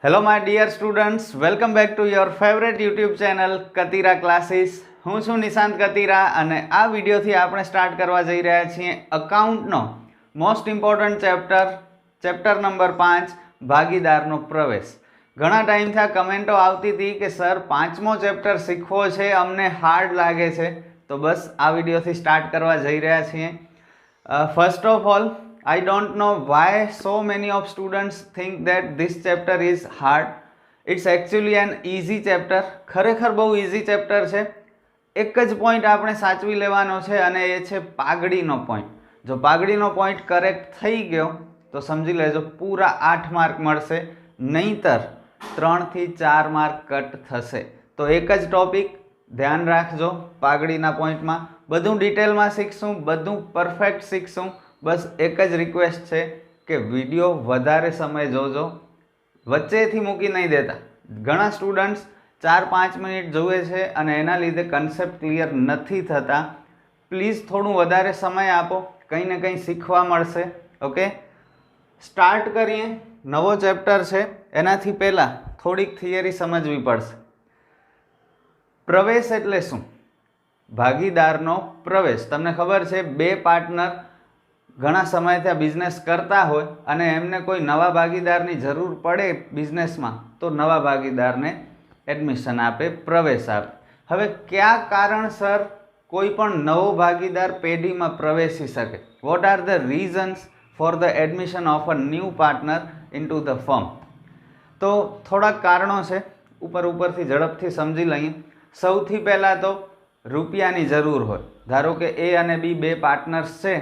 Hello my dear students, welcome back to your favourite YouTube channel Katira classes. હું છું નિશાંત કતીરા અને આ વિડીયોથી આપણે સ્ટાર્ટ કરવા જઈ રહ્યા છીએ અકાઉન્ટનો મોસ્ટ ઇમ્પોર્ટન્ટ ચેપ્ટર નંબર 5, ભાગીદારનો પ્રવેશ. ઘણા ટાઈમથી આ કમેન્ટો આવતી હતી કે સર 5મો ચેપ્ટર શીખવો છે, અમને હાર્ડ લાગે છે. તો બસ આ વિડીયોથી સ્ટાર્ટ કરવા જઈ રહ્યા છીએ. First of all, I don't know why so many of students think that this chapter is hard. It's actually an easy chapter. ખરેખર બહુ ઇઝી ચેપ્ટર છે. એક જ પોઈન્ટ આપણે સાચવી લેવાનો છે અને એ છે પાઘડીનો પોઈન્ટ. જો પાઘડીનો પોઈન્ટ કરેક્ટ થઈ ગયો તો સમજી લેજો પૂરા 8 માર્ક મળશે, નહીંતર 3 થી 4 માર્ક કટ થશે. તો એક જ ટોપિક ધ્યાન રાખજો પાઘડીના પોઈન્ટમાં. બધું ડિટેલમાં શીખશું, બધું પરફેક્ટ શીખશું. બસ એક જ રિક્વેસ્ટ છે કે વિડીયો વધારે સમય જોજો, વચ્ચેથી મૂકી નહીં દેતા. ઘણા સ્ટુડન્ટ્સ 4-5 મિનિટ જુએ છે અને એના લીધે કન્સેપ્ટ ક્લિયર નથી થતા. પ્લીઝ થોડું વધારે સમય આપો, કંઈ ને કંઈ શીખવા મળશે. ઓકે, સ્ટાર્ટ કરીએ. નવો ચેપ્ટર છે, એનાથી પહેલાં થોડીક થિયરી સમજવી પડશે. પ્રવેશ એટલે શું? ભાગીદારનો પ્રવેશ. તમને ખબર છે, બે પાર્ટનર ઘણા સમયથી આ બિઝનેસ કરતા હોય અને એમને કોઈ નવા ભાગીદારની જરૂર પડે બિઝનેસમાં, તો નવા ભાગીદારને એડમિશન આપે, પ્રવેશ આપે. હવે કયા કારણસર કોઈ પણ નવો ભાગીદાર પેઢીમાં પ્રવેશી શકે? What are the reasons for the admission of a new partner into the firm? તો થોડાક કારણો છે, ઉપરથી ઝડપથી સમજી લઈએ. સૌથી પહેલાં તો રૂપિયાની જરૂર હોય. ધારો કે એ અને બી બે પાર્ટનર્સ છે,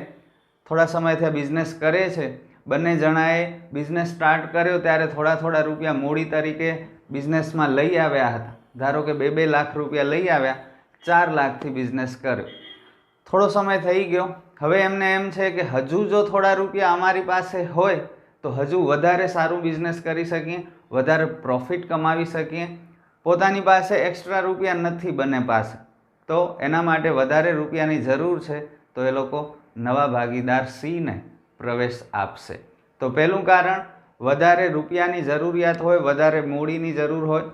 થોડા સમયથી બિઝનેસ કરે છે. બંને જણાએ બિઝનેસ સ્ટાર્ટ કર્યો ત્યારે થોડા રૂપિયા મૂડી તરીકે બિઝનેસમાં લઈ આવ્યા હતા. ધારો કે 2-2 લાખ રૂપિયા લઈ આવ્યા, 4 લાખથી બિઝનેસ કર્યો. થોડો સમય થઈ ગયો, હવે એમને એમ છે કે હજુ જો થોડા રૂપિયા અમારી પાસે હોય તો હજુ વધારે સારું બિઝનેસ કરી શકીએ, વધારે પ્રોફિટ કમાવી શકીએ. પોતાની પાસે એક્સ્ટ્રા રૂપિયા નથી બંને પાસે, તો એના માટે વધારે રૂપિયાની જરૂર છે. તો એ લોકો નવા ભાગીદાર સીને પ્રવેશ આપશે. તો પહેલું કારણ, વધારે રૂપિયાની જરૂરિયાત હોય, વધારે મૂડીની જરૂર હોય.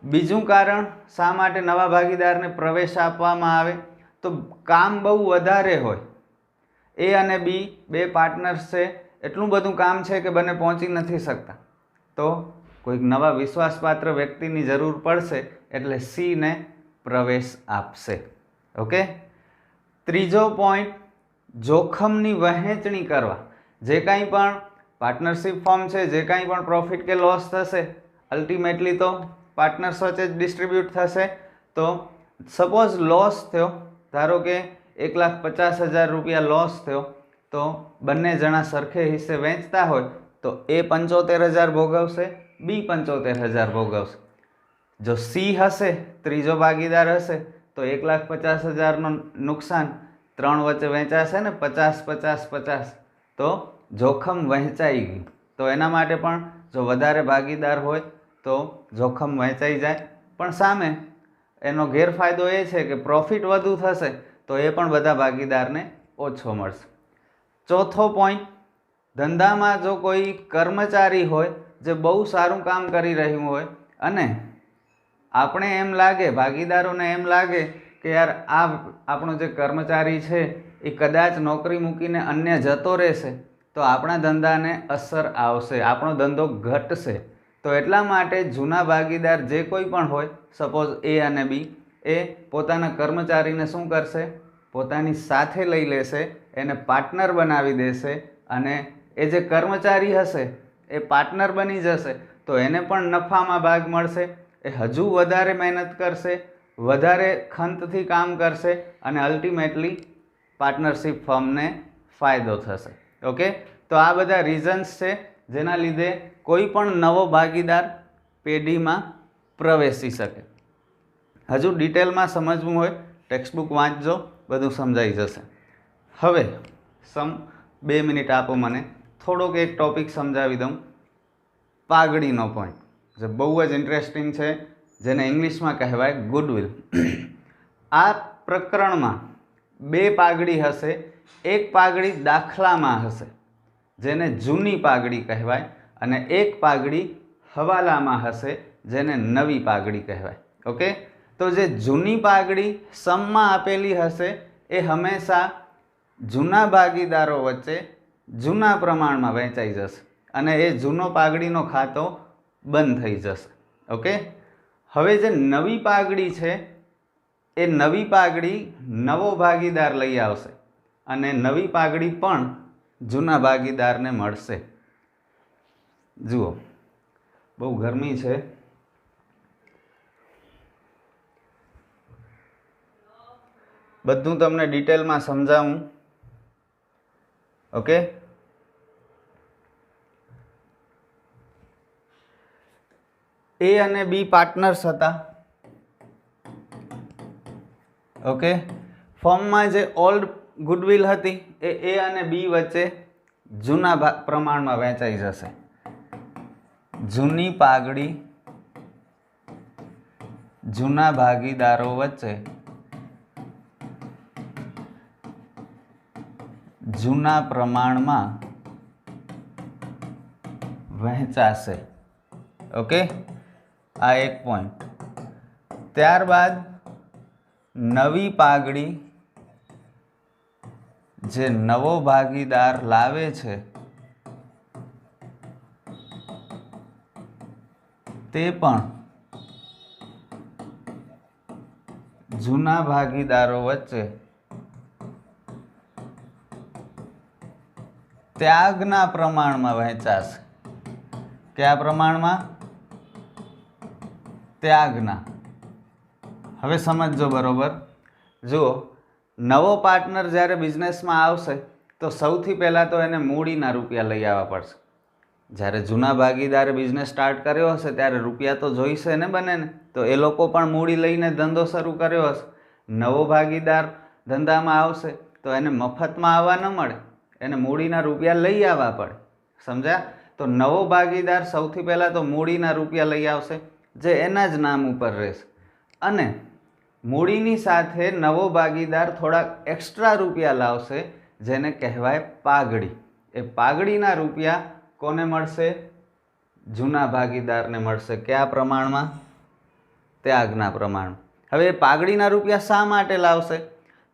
બીજું કારણ, શા માટે નવા ભાગીદારને પ્રવેશ આપવામાં આવે? તો કામ બહુ વધારે હોય. એ અને બી બે પાર્ટનર્સ છે, એટલું બધું કામ છે કે બંને પહોંચી નથી શકતા. તો કોઈક નવા વિશ્વાસપાત્ર વ્યક્તિની જરૂર પડશે, એટલે સીને પ્રવેશ આપશે. ઓકે. ત્રીજો પોઈન્ટ, જોખમની વહેંચણી કરવા. જે કાંઈ પણ પાર્ટનરશિપ ફોર્મ છે, જે કાંઈ પણ પ્રોફિટ કે લોસ થશે, અલ્ટિમેટલી તો પાર્ટનર્સ વચ્ચે જ ડિસ્ટ્રીબ્યુટ થશે. તો સપોઝ લોસ થયો, ધારો કે 1,50,000 રૂપિયા લોસ થયો, તો બંને જણા સરખે હિસ્સે વહેંચતા હોય તો એ 75,000 ભોગવશે, બી 75,000 ભોગવશે. જો સી હશે, ત્રીજો ભાગીદાર હશે, તો 1,50,000નું નુકસાન 3 વચ્ચે વહેંચાશે ને, 50-50-50. તો જોખમ વહેંચાઈ ગયું. તો એના માટે પણ જો વધારે ભાગીદાર હોય તો જોખમ વહેંચાઈ જાય. પણ સામે એનો ગેરફાયદો એ છે કે પ્રોફિટ વધુ થશે, તો એ પણ બધા ભાગીદારને ઓછો મળશે. ચોથો પોઈન્ટ, ધંધામાં જો કોઈ કર્મચારી હોય જે બહુ સારું કામ કરી રહ્યું હોય અને આપણે એમ લાગે, ભાગીદારોને એમ લાગે કે યાર આ આપણો જે કર્મચારી છે એ કદાચ નોકરી મૂકીને અન્ય જતો રહેશે, તો આપણા ધંધાને અસર આવશે, આપણો ધંધો ઘટશે. તો એટલા માટે જૂના ભાગીદાર જે કોઈ પણ હોય, સપોઝ એ અને બી, એ પોતાના કર્મચારીને શું કરશે? પોતાની સાથે લઈ લેશે, એને પાર્ટનર બનાવી દેશે અને એ જે કર્મચારી હશે એ પાર્ટનર બની જશે. તો એને પણ નફામાં ભાગ મળશે. એ હજુ વધારે મહેનત કરશે, વધારે ખંતથી કામ કરશે અને અલ્ટિમેટલી પાર્ટનરશિપ ફર્મને ફાયદો થશે. ઓકે. તો આ બધા રીઝન્સ છે જેના લીધે કોઈ પણ નવો ભાગીદાર પેઢીમાં પ્રવેશી શકે. હજુ ડિટેલમાં સમજવું હોય ટેક્સ્ટબુક વાંચજો, બધું સમજાઈ જશે. હવે 2 મિનિટ આપો મને, થોડોક એક ટોપિક સમજાવી દઉં. પાઘડીનો પોઈન્ટ જે બહુ જ ઇન્ટરેસ્ટિંગ છે, જેને ઇંગ્લિશમાં કહેવાય ગુડવિલ. આ પ્રકરણમાં 2 પાઘડી હશે. એક પાઘડી દાખલામાં હશે, જેને જૂની પાઘડી કહેવાય, અને એક પાઘડી હવાલામાં હશે, જેને નવી પાઘડી કહેવાય. ઓકે, તો જે જૂની પાઘડી સમમાં આપેલી હશે એ હંમેશા જૂના ભાગીદારો વચ્ચે જૂના પ્રમાણમાં વહેંચાઈ જશે અને એ જૂનો પાઘડીનો ખાતો બંધ થઈ જશે. ઓકે, હવે જે નવી પાઘડી છે એ નવી પાઘડી નવો ભાગીદાર લઈ આવશે અને નવી પાઘડી પણ જૂના ભાગીદારને મળશે. જુઓ, બહુ ગરમી છે. બધું તમને ડિટેલમાં સમજાવું. ઓકે, એ અને બી પાર્ટનર્સ હતા. ઓકે, ફોર્મમાં જે ઓલ્ડ ગુડવિલ હતી એ અને બી વચ્ચે જૂના પ્રમાણમાં વહેંચાઈ જશે. જૂની પાઘડી જૂના ભાગીદારો વચ્ચે જૂના પ્રમાણમાં વહેંચાશે. ઓકે, આ એક પોઈન્ટ. ત્યારબાદ નવી પાઘડી જે નવો ભાગીદાર લાવે છે તે પણ જૂના ભાગીદારો વચ્ચે ત્યાગના પ્રમાણમાં વહેંચાશે. કયા પ્રમાણમાં? ત્યાગના. હવે સમજજો બરોબર. જુઓ, નવો પાર્ટનર જ્યારે બિઝનેસમાં આવશે તો સૌથી પહેલાં તો એને મૂડીના રૂપિયા લઈ આવવા પડશે. જ્યારે જૂના ભાગીદારે બિઝનેસ સ્ટાર્ટ કર્યો હશે ત્યારે રૂપિયા તો જોઈશે ને બંનેને, તો એ લોકો પણ મૂડી લઈને ધંધો શરૂ કર્યો હશે. નવો ભાગીદાર ધંધામાં આવશે તો એને મફતમાં આવવા ન મળે, એને મૂડીના રૂપિયા લઈ આવવા પડે. સમજ્યા? તો નવો ભાગીદાર સૌથી પહેલાં તો મૂડીના રૂપિયા લઈ આવશે જે એના જ નામ ઉપર રહેશે અને મૂડીની સાથે નવો ભાગીદાર થોડાક એક્સ્ટ્રા રૂપિયા લાવશે જેને કહેવાય પાઘડી. એ પાઘડીના રૂપિયા કોને મળશે? જૂના ભાગીદારને મળશે. કયા પ્રમાણમાં? ત્યાગના પ્રમાણ. હવે એ પાઘડીના રૂપિયા શા માટે લાવશે?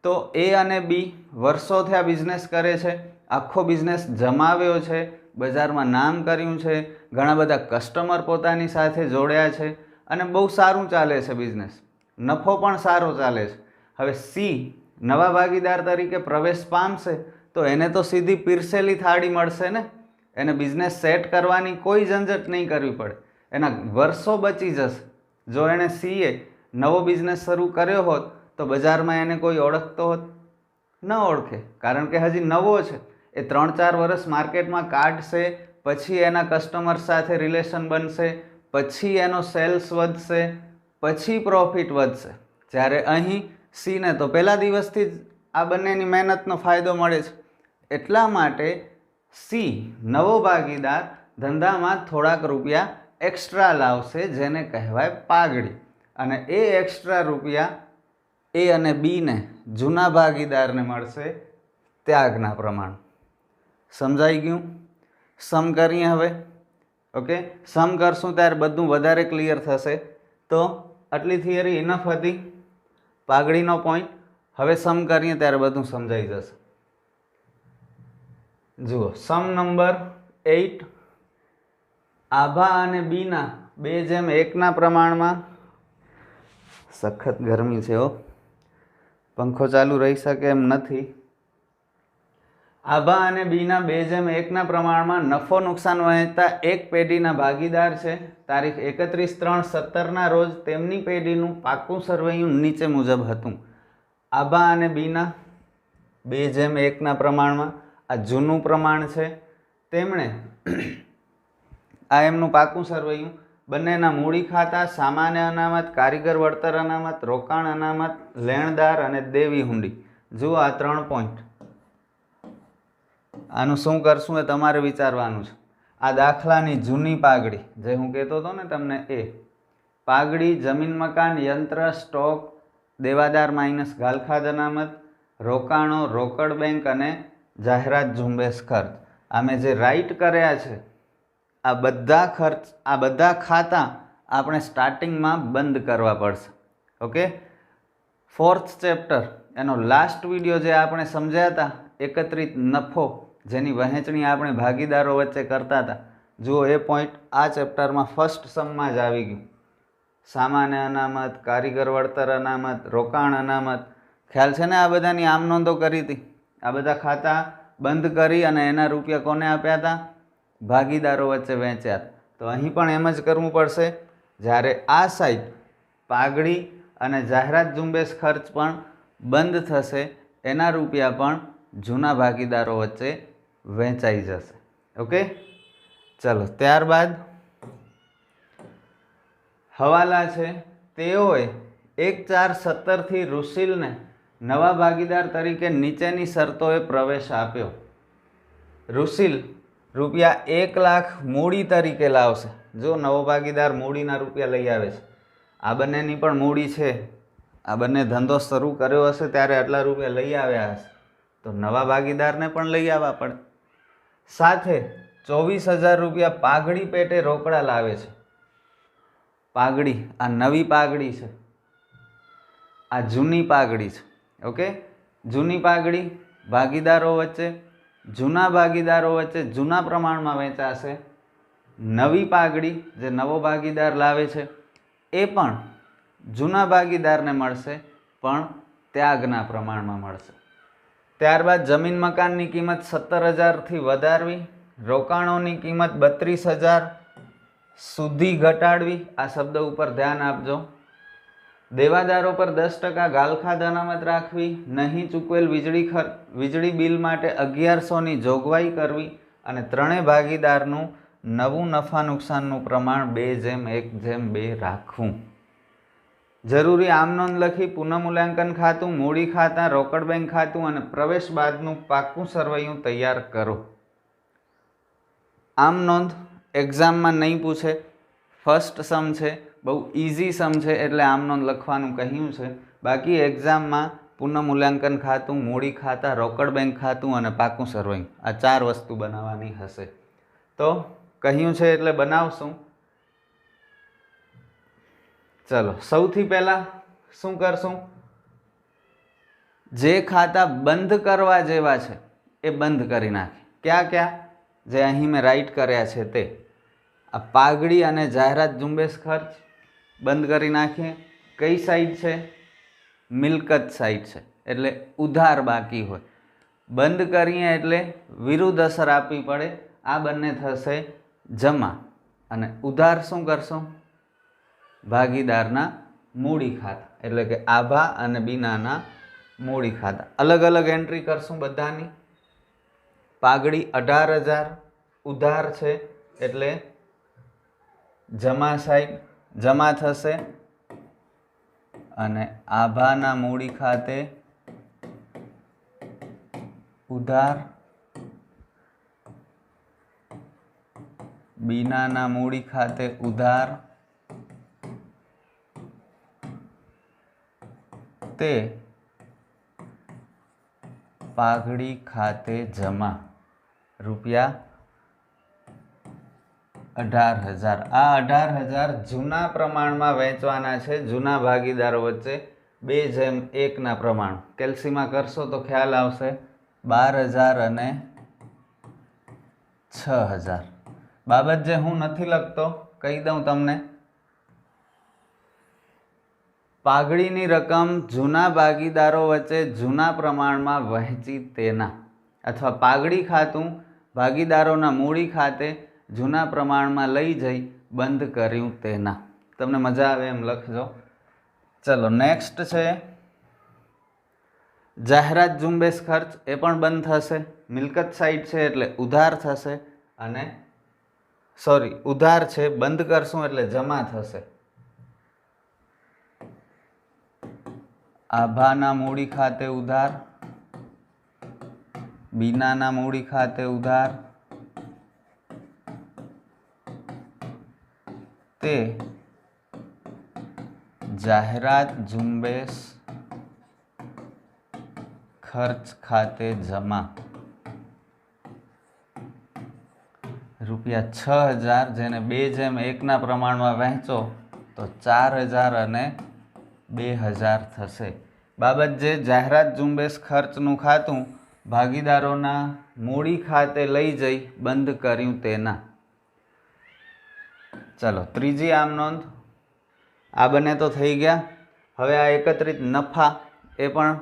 તો એ અને બી વર્ષોથી આ બિઝનેસ કરે છે, આખો બિઝનેસ જમાવ્યો છે, બજારમાં નામ કર્યું છે, ઘણા બધા કસ્ટમર પોતાની સાથે જોડ્યા છે અને બહુ સારું ચાલે છે બિઝનેસ, નફો પણ સારો ચાલે છે. હવે સી નવા ભાગીદાર તરીકે પ્રવેશ પામશે તો એને તો સીધી પીરસેલી થાળી મળશે ને. એને બિઝનેસ સેટ કરવાની કોઈ ઝંઝટ નહીં કરવી પડે, એના વર્ષો બચી જશે. જો એણે સીએ નવો બિઝનેસ શરૂ કર્યો હોત તો બજારમાં એને કોઈ ઓળખતો હોત? ન ઓળખે, કારણ કે હજી નવો છે. એ 3-4 વર્ષ માર્કેટમાં કાઢશે, પછી એના કસ્ટમર સાથે રિલેશન બનશે, પછી એનો સેલ્સ વધશે, પછી પ્રોફિટ વધશે. જ્યારે અહીં સીને તો પહેલા દિવસથી જ આ બંનેની મહેનતનો ફાયદો મળે છે. એટલા માટે સી નવો ભાગીદાર ધંધામાં થોડાક રૂપિયા એક્સ્ટ્રા લાવશે જેને કહેવાય પાઘડી, અને એ એક્સ્ટ્રા રૂપિયા એ અને બીને જૂના ભાગીદારને મળશે ત્યાગના પ્રમાણ. સમજાઈ ગયું? સમ કરીએ હવે. ઓકે, સમ કરશું ત્યારે બધું વધારે ક્લિયર થશે. તો આટલી થિયરી ઇનફ હતી, પાઘડીનો પોઈન્ટ. હવે સમ કરીએ ત્યારે બધું સમજાઈ જશે. જુઓ, સમ નંબર 8. આભા અને બીના 2:1 પ્રમાણમાં, સખત ગરમી છે હો, પંખો ચાલુ રહી શકે એમ નથી. આભા અને બીના 2:1 પ્રમાણમાં નફો નુકસાન વહેંચતા એક પેઢીના ભાગીદાર છે. તારીખ 31/3/17 રોજ તેમની પેઢીનું પાકું સરવૈયું નીચે મુજબ હતું. આભા અને બીના 2:1 પ્રમાણમાં, આ જૂનું પ્રમાણ છે. તેમણે આ એમનું પાકું સરવૈયું બંનેના મૂડી ખાતા, સામાન્ય અનામત, કારીગર વળતર અનામત, રોકાણ અનામત, લેણદાર અને દેવી હુંડી. જુઓ, આ 3 પોઈન્ટ. આનું શું કરશું એ તમારે વિચારવાનું છે. આ દાખલાની જૂની પાઘડી જે હું કહેતો હતો ને તમને, એ પાઘડી જમીન મકાન યંત્ર સ્ટોક દેવાદાર માઇનસ ગાલખાદ અનામત, રોકાણો, રોકડ બેંક અને જાહેરાત ઝુંબેશ ખર્ચ. આ મેં જે રાઇટ કર્યા છે આ બધા ખર્ચ, આ બધા ખાતા આપણે સ્ટાર્ટિંગમાં બંધ કરવા પડશે. ઓકે, 4th ચેપ્ટર એનો લાસ્ટ વિડીયો જે આપણે સમજ્યા હતા, એકત્રિત નફો જેની વહેંચણી આપણે ભાગીદારો વચ્ચે કરતા હતા, જુઓ એ પોઈન્ટ આ ચેપ્ટરમાં ફર્સ્ટ સમમાં જ આવી ગયું. સામાન્ય અનામત, કારીગર વળતર અનામત, રોકાણ અનામત, ખ્યાલ છે ને? આ બધાની આમ નોંધો કરી હતી. આ બધા ખાતા બંધ કરી અને એના રૂપિયા કોને આપ્યા હતા? ભાગીદારો વચ્ચે વહેંચ્યા. તો અહીં પણ એમ જ કરવું પડશે. જ્યારે આ સાઈડ પાઘડી અને જાહેરાત ઝુંબેશ ખર્ચ પણ બંધ થશે, એના રૂપિયા પણ જૂના ભાગીદારો વચ્ચે વહેંચાઈ જશે. ઓકે, ચલો ત્યારબાદ હવાલા છે. તેઓએ 1/4/17 રુશિલને નવા ભાગીદાર તરીકે નીચેની શરતોએ પ્રવેશ આપ્યો. રુશિલ રૂપિયા 1 લાખ મૂડી તરીકે લાવશે. જો નવો ભાગીદાર મૂડીના રૂપિયા લઈ આવે છે, આ બંનેની પણ મૂડી છે, આ બંને ધંધો શરૂ કર્યો હશે ત્યારે આટલા રૂપિયા લઈ આવ્યા હશે, તો નવા ભાગીદારને પણ લઈ આવવા પડે. સાથે 24,000 રૂપિયા પાઘડી પેટે રોકડા લાવે છે. પાઘડી, આ નવી પાઘડી છે, આ જૂની પાઘડી છે. ઓકે, જૂની પાઘડી ભાગીદારો વચ્ચે, જૂના ભાગીદારો વચ્ચે જૂના પ્રમાણમાં વહેંચાશે. નવી પાઘડી જે નવો ભાગીદાર લાવે છે એ પણ જૂના ભાગીદારને મળશે, પણ ત્યાગના પ્રમાણમાં મળશે. ત્યારબાદ જમીન મકાનની કિંમત 17,000થી વધારવી, રોકાણોની કિંમત 32,000 સુધી ઘટાડવી. આ શબ્દ ઉપર ધ્યાન આપજો. દેવાદારો પર 10% ગાલખાદ અનામત રાખવી, નહીં ચૂકવેલ વીજળી બિલ માટે 1100ની જોગવાઈ કરવી અને ત્રણેય ભાગીદારનું નવું નફા નુકસાનનું પ્રમાણ 2:1:2 રાખવું. જરૂરી આમ નોંધ લખી પુનઃમૂલ્યાંકન ખાતું, મૂડી ખાતા, રોકડ બેંક ખાતું અને પ્રવેશ બાદનું પાકું સરવૈયું તૈયાર કરો. આમ નોંધ એક્ઝામમાં નહીં પૂછે, ફર્સ્ટ સમ છે, બહુ ઇઝી સમ છે એટલે આમ નોંધ લખવાનું કહ્યું છે. બાકી એક્ઝામમાં પુનઃમૂલ્યાંકન ખાતું, મૂડી ખાતા, રોકડ બેંક ખાતું અને પાકું સરવૈયું, આ 4 વસ્તુ બનાવવાની હશે. તો કહ્યું છે એટલે બનાવશું. ચલો, સૌથી પહેલાં શું કરશું? જે ખાતા બંધ કરવા જેવા છે એ બંધ કરી નાખીએ. ક્યાં ક્યાં? જે અહીં મેં રાઈટ કર્યા છે તે. આ પાઘડી અને જાહેરાત ઝુંબેશ ખર્ચ બંધ કરી નાખીએ. કઈ સાઈડ છે? મિલકત સાઈડ છે, એટલે ઉધાર બાકી હોય. બંધ કરીએ એટલે વિરુદ્ધ અસર આપવી પડે. આ બંને થશે જમા. અને ઉધાર શું કરશો? ભાગીદારના મૂડી ખાતા, એટલે કે આભા અને બીનાના મૂડી ખાતા. અલગ અલગ એન્ટ્રી કરશું બધાની. પાઘડી 18,000 ઉધાર છે એટલે જમા સાઈડ જમા થશે, અને આભાના મૂડી ખાતે ઉધાર, બીનાના મૂડી ખાતે ઉધાર, તે પાઘડી ખાતે જમા. રૂપિયા 18,000. આ 18,000 જૂના પ્રમાણમાં વહેંચવાના છે, જૂના ભાગીદારો વચ્ચે 2:1 પ્રમાણ. કેલ્સીમાં કરશો તો ખ્યાલ આવશે. 12,000 અને 6,000. બાબત જે હું નથી લખતો કહી દઉં તમને. પાઘડીની રકમ જૂના ભાગીદારો વચ્ચે જૂના પ્રમાણમાં વહેંચી તેના, અથવા પાઘડી ખાતું ભાગીદારોના મૂડી ખાતે જૂના પ્રમાણમાં લઈ જઈ બંધ કર્યું તેના. તમને મજા આવે એમ લખજો. ચલો, નેક્સ્ટ છે જાહેરાત ઝુંબેશ ખર્ચ. એ પણ બંધ થશે. મિલકત સાઈડ છે એટલે ઉધાર થશે, અને ઉધાર છે, બંધ કરશું એટલે જમા થશે. આભાના મૂડી ખાતે ઉધાર, બીનાના મૂડી ખાતે ઉધાર, તે જાહેરાત ઝુંબેશ ખર્ચ ખાતે જમા. ₹6,000 જેને 2:1 પ્રમાણમાં વહેંચો તો 4,000 અને 2,000 થશે. બાબત જે જાહેરાત ઝુંબેશ ખર્ચનું ખાતું ભાગીદારોના મૂડી ખાતે લઈ જઈ બંધ કર્યું તેના. ચલો ત્રીજી આમ નોંધ. આ બંને તો થઈ ગયા. હવે આ એકત્રિત નફા એ પણ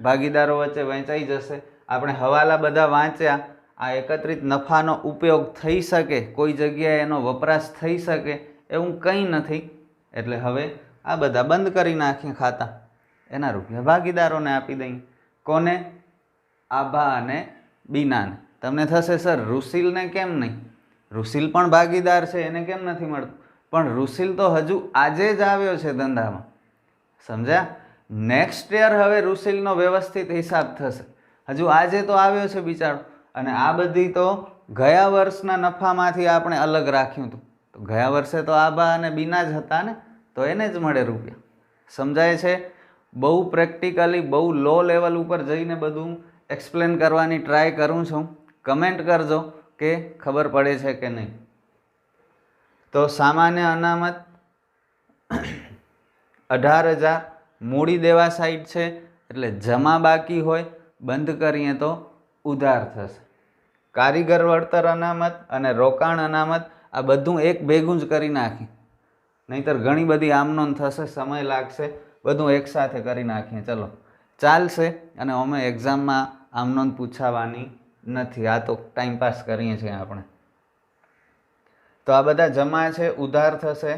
ભાગીદારો વચ્ચે વહેંચાઈ જશે. આપણે હવાલા બધા વાંચ્યા. આ એકત્રિત નફાનો ઉપયોગ થઈ શકે, કોઈ જગ્યાએ એનો વપરાશ થઈ શકે એવું કંઈ નથી. એટલે હવે આ બધા બંધ કરી નાખીએ ખાતા. એના રૂપિયા ભાગીદારોને આપી દઈએ. કોને? આભા અને બીનાને. તમને થશે સર રુશિલને કેમ નહીં? રુશિલ પણ ભાગીદાર છે, એને કેમ નથી મળતું? પણ રુશિલ તો હજુ આજે જ આવ્યો છે ધંધામાં, સમજ્યા? નેક્સ્ટ યર હવે રુશિલનો વ્યવસ્થિત હિસાબ થશે. હજુ આજે તો આવ્યો છે બિચારો. અને આ બધી તો ગયા વર્ષના નફામાંથી આપણે અલગ રાખ્યું હતું. તો ગયા વર્ષે તો આભા અને બીના જ હતા ને, તો એને જ મળે રૂપિયા. સમજાય છે? બહુ પ્રેક્ટિકલી, બહુ લો લેવલ ઉપર જઈને બધું એક્સપ્લેન કરવાની ટ્રાય કરું છું. કમેન્ટ કરજો કે ખબર પડે છે કે નહીં. તો સામાન્ય અનામત 18,000 મૂડી દેવા સાઈડ છે, એટલે જમા બાકી હોય, બંધ કરીએ તો ઉધાર થશે. કારીગર વળતર અનામત અને રોકાણ અનામત આ બધું એક ભેગું જ કરી નાખી, નહીંતર ઘણી બધી આમનોંધ થશે, સમય લાગશે. બધું એકસાથે કરી નાખીએ. ચલો ચાલશે. અને અમે એક્ઝામમાં આમનોંધ પૂછાવાની નથી. આ તો ટાઈમપાસ કરીએ છીએ આપણે. તો આ બધા જમા છે, ઉધાર થશે.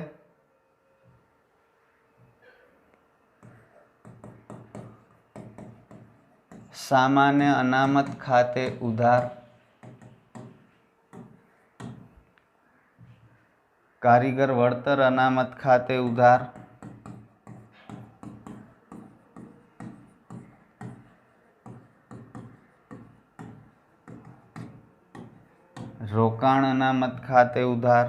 સામાન્ય અનામત ખાતે ઉધાર, કારીગર વળતર અનામત ખાતે ઉધાર, રોકાણ અનામત ખાતે ઉધાર,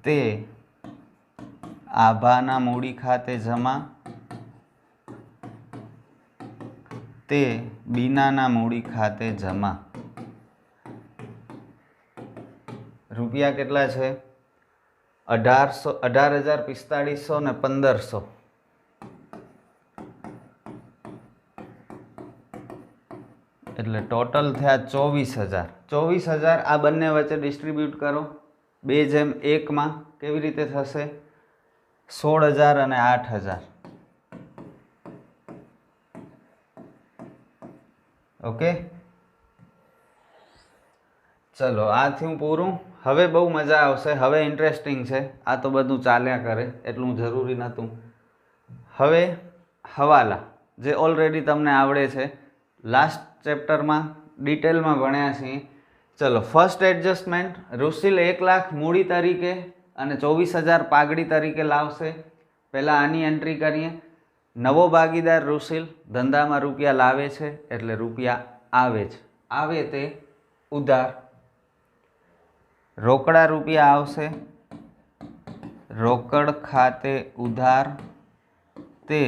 તે આભાના મૂડી ખાતે જમા, તે બીનાના મૂડી ખાતે જમા. રૂપિયા કેટલા છે? 18,000, 4500 ને 1500. એટલે ટોટલ થયા 24,000. 24,000 આ બંને વચ્ચે ડિસ્ટ્રીબ્યુટ કરો 2:1 કેવી રીતે થશે? 16,000 અને 8,000. ઓકે, ચલો આ થયું પૂરું. હવે બહુ મજા આવશે. હવે ઇન્ટરેસ્ટિંગ છે. આ તો બધું ચાલ્યા કરે એટલું જરૂરી નહોતું. હવે હવાલા જે ઓલરેડી તમને આવડે છે, લાસ્ટ ચેપ્ટરમાં ડિટેલમાં ભણ્યા છીએ. ચલો ફર્સ્ટ એડજસ્ટમેન્ટ. રુશિલ 1 લાખ મૂડી તરીકે અને 24,000 પાઘડી તરીકે લાવશે. પહેલાં આની એન્ટ્રી કરીએ. નવો ભાગીદાર રુશિલ ધંધામાં રૂપિયા લાવે છે, એટલે રૂપિયા આવે છે. આવે તે ઉધાર. રોકડા રૂપિયા આવશે, રોકડ ખાતે ઉધાર, તે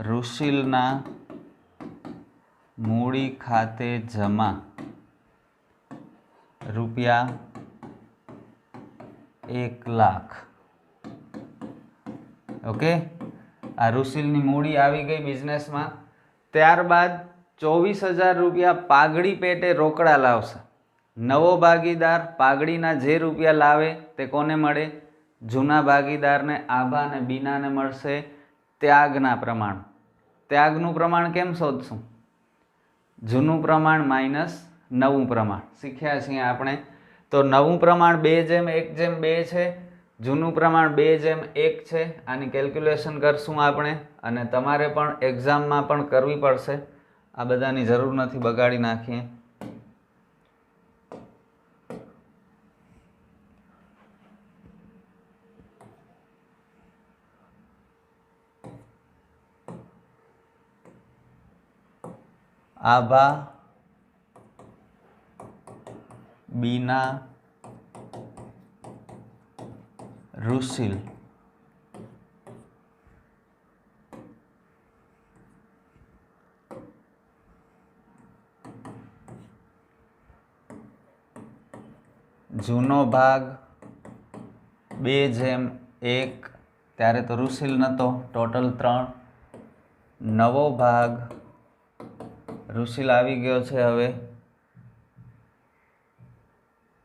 રુશિલના મૂડી ખાતે જમા. રૂપિયા 1 લાખ. ઓકે, આ રુશિલની મૂડી આવી ગઈ બિઝનેસમાં. ત્યારબાદ 24,000 રૂપિયા પાઘડી પેટે રોકડા લાવશે. નવો ભાગીદાર પાઘડીના જે રૂપિયા લાવે તે કોને મળે? જૂના ભાગીદારને આભા અને બીનાને મળશે ત્યાગના પ્રમાણ. ત્યાગનું પ્રમાણ કેમ શોધશું? જૂનું પ્રમાણ માઇનસ નવું પ્રમાણ. શીખ્યા છીએ આપણે. તો નવું પ્રમાણ 2:1:2 છે, જૂનું પ્રમાણ 2:1 છે. આની કેલ્ક્યુલેશન કરશું આપણે, અને તમારે પણ એક્ઝામમાં પણ કરવી પડશે. આ બધાની જરૂર નથી, બગાડી નાખીએ. આભા બીના રુશિલ જૂનો ભાગ 2:1 ત્યારે તો રુશિલ નહોતો, ટોટલ 3. નવો ભાગ રુશિલ આવી ગયો છે હવે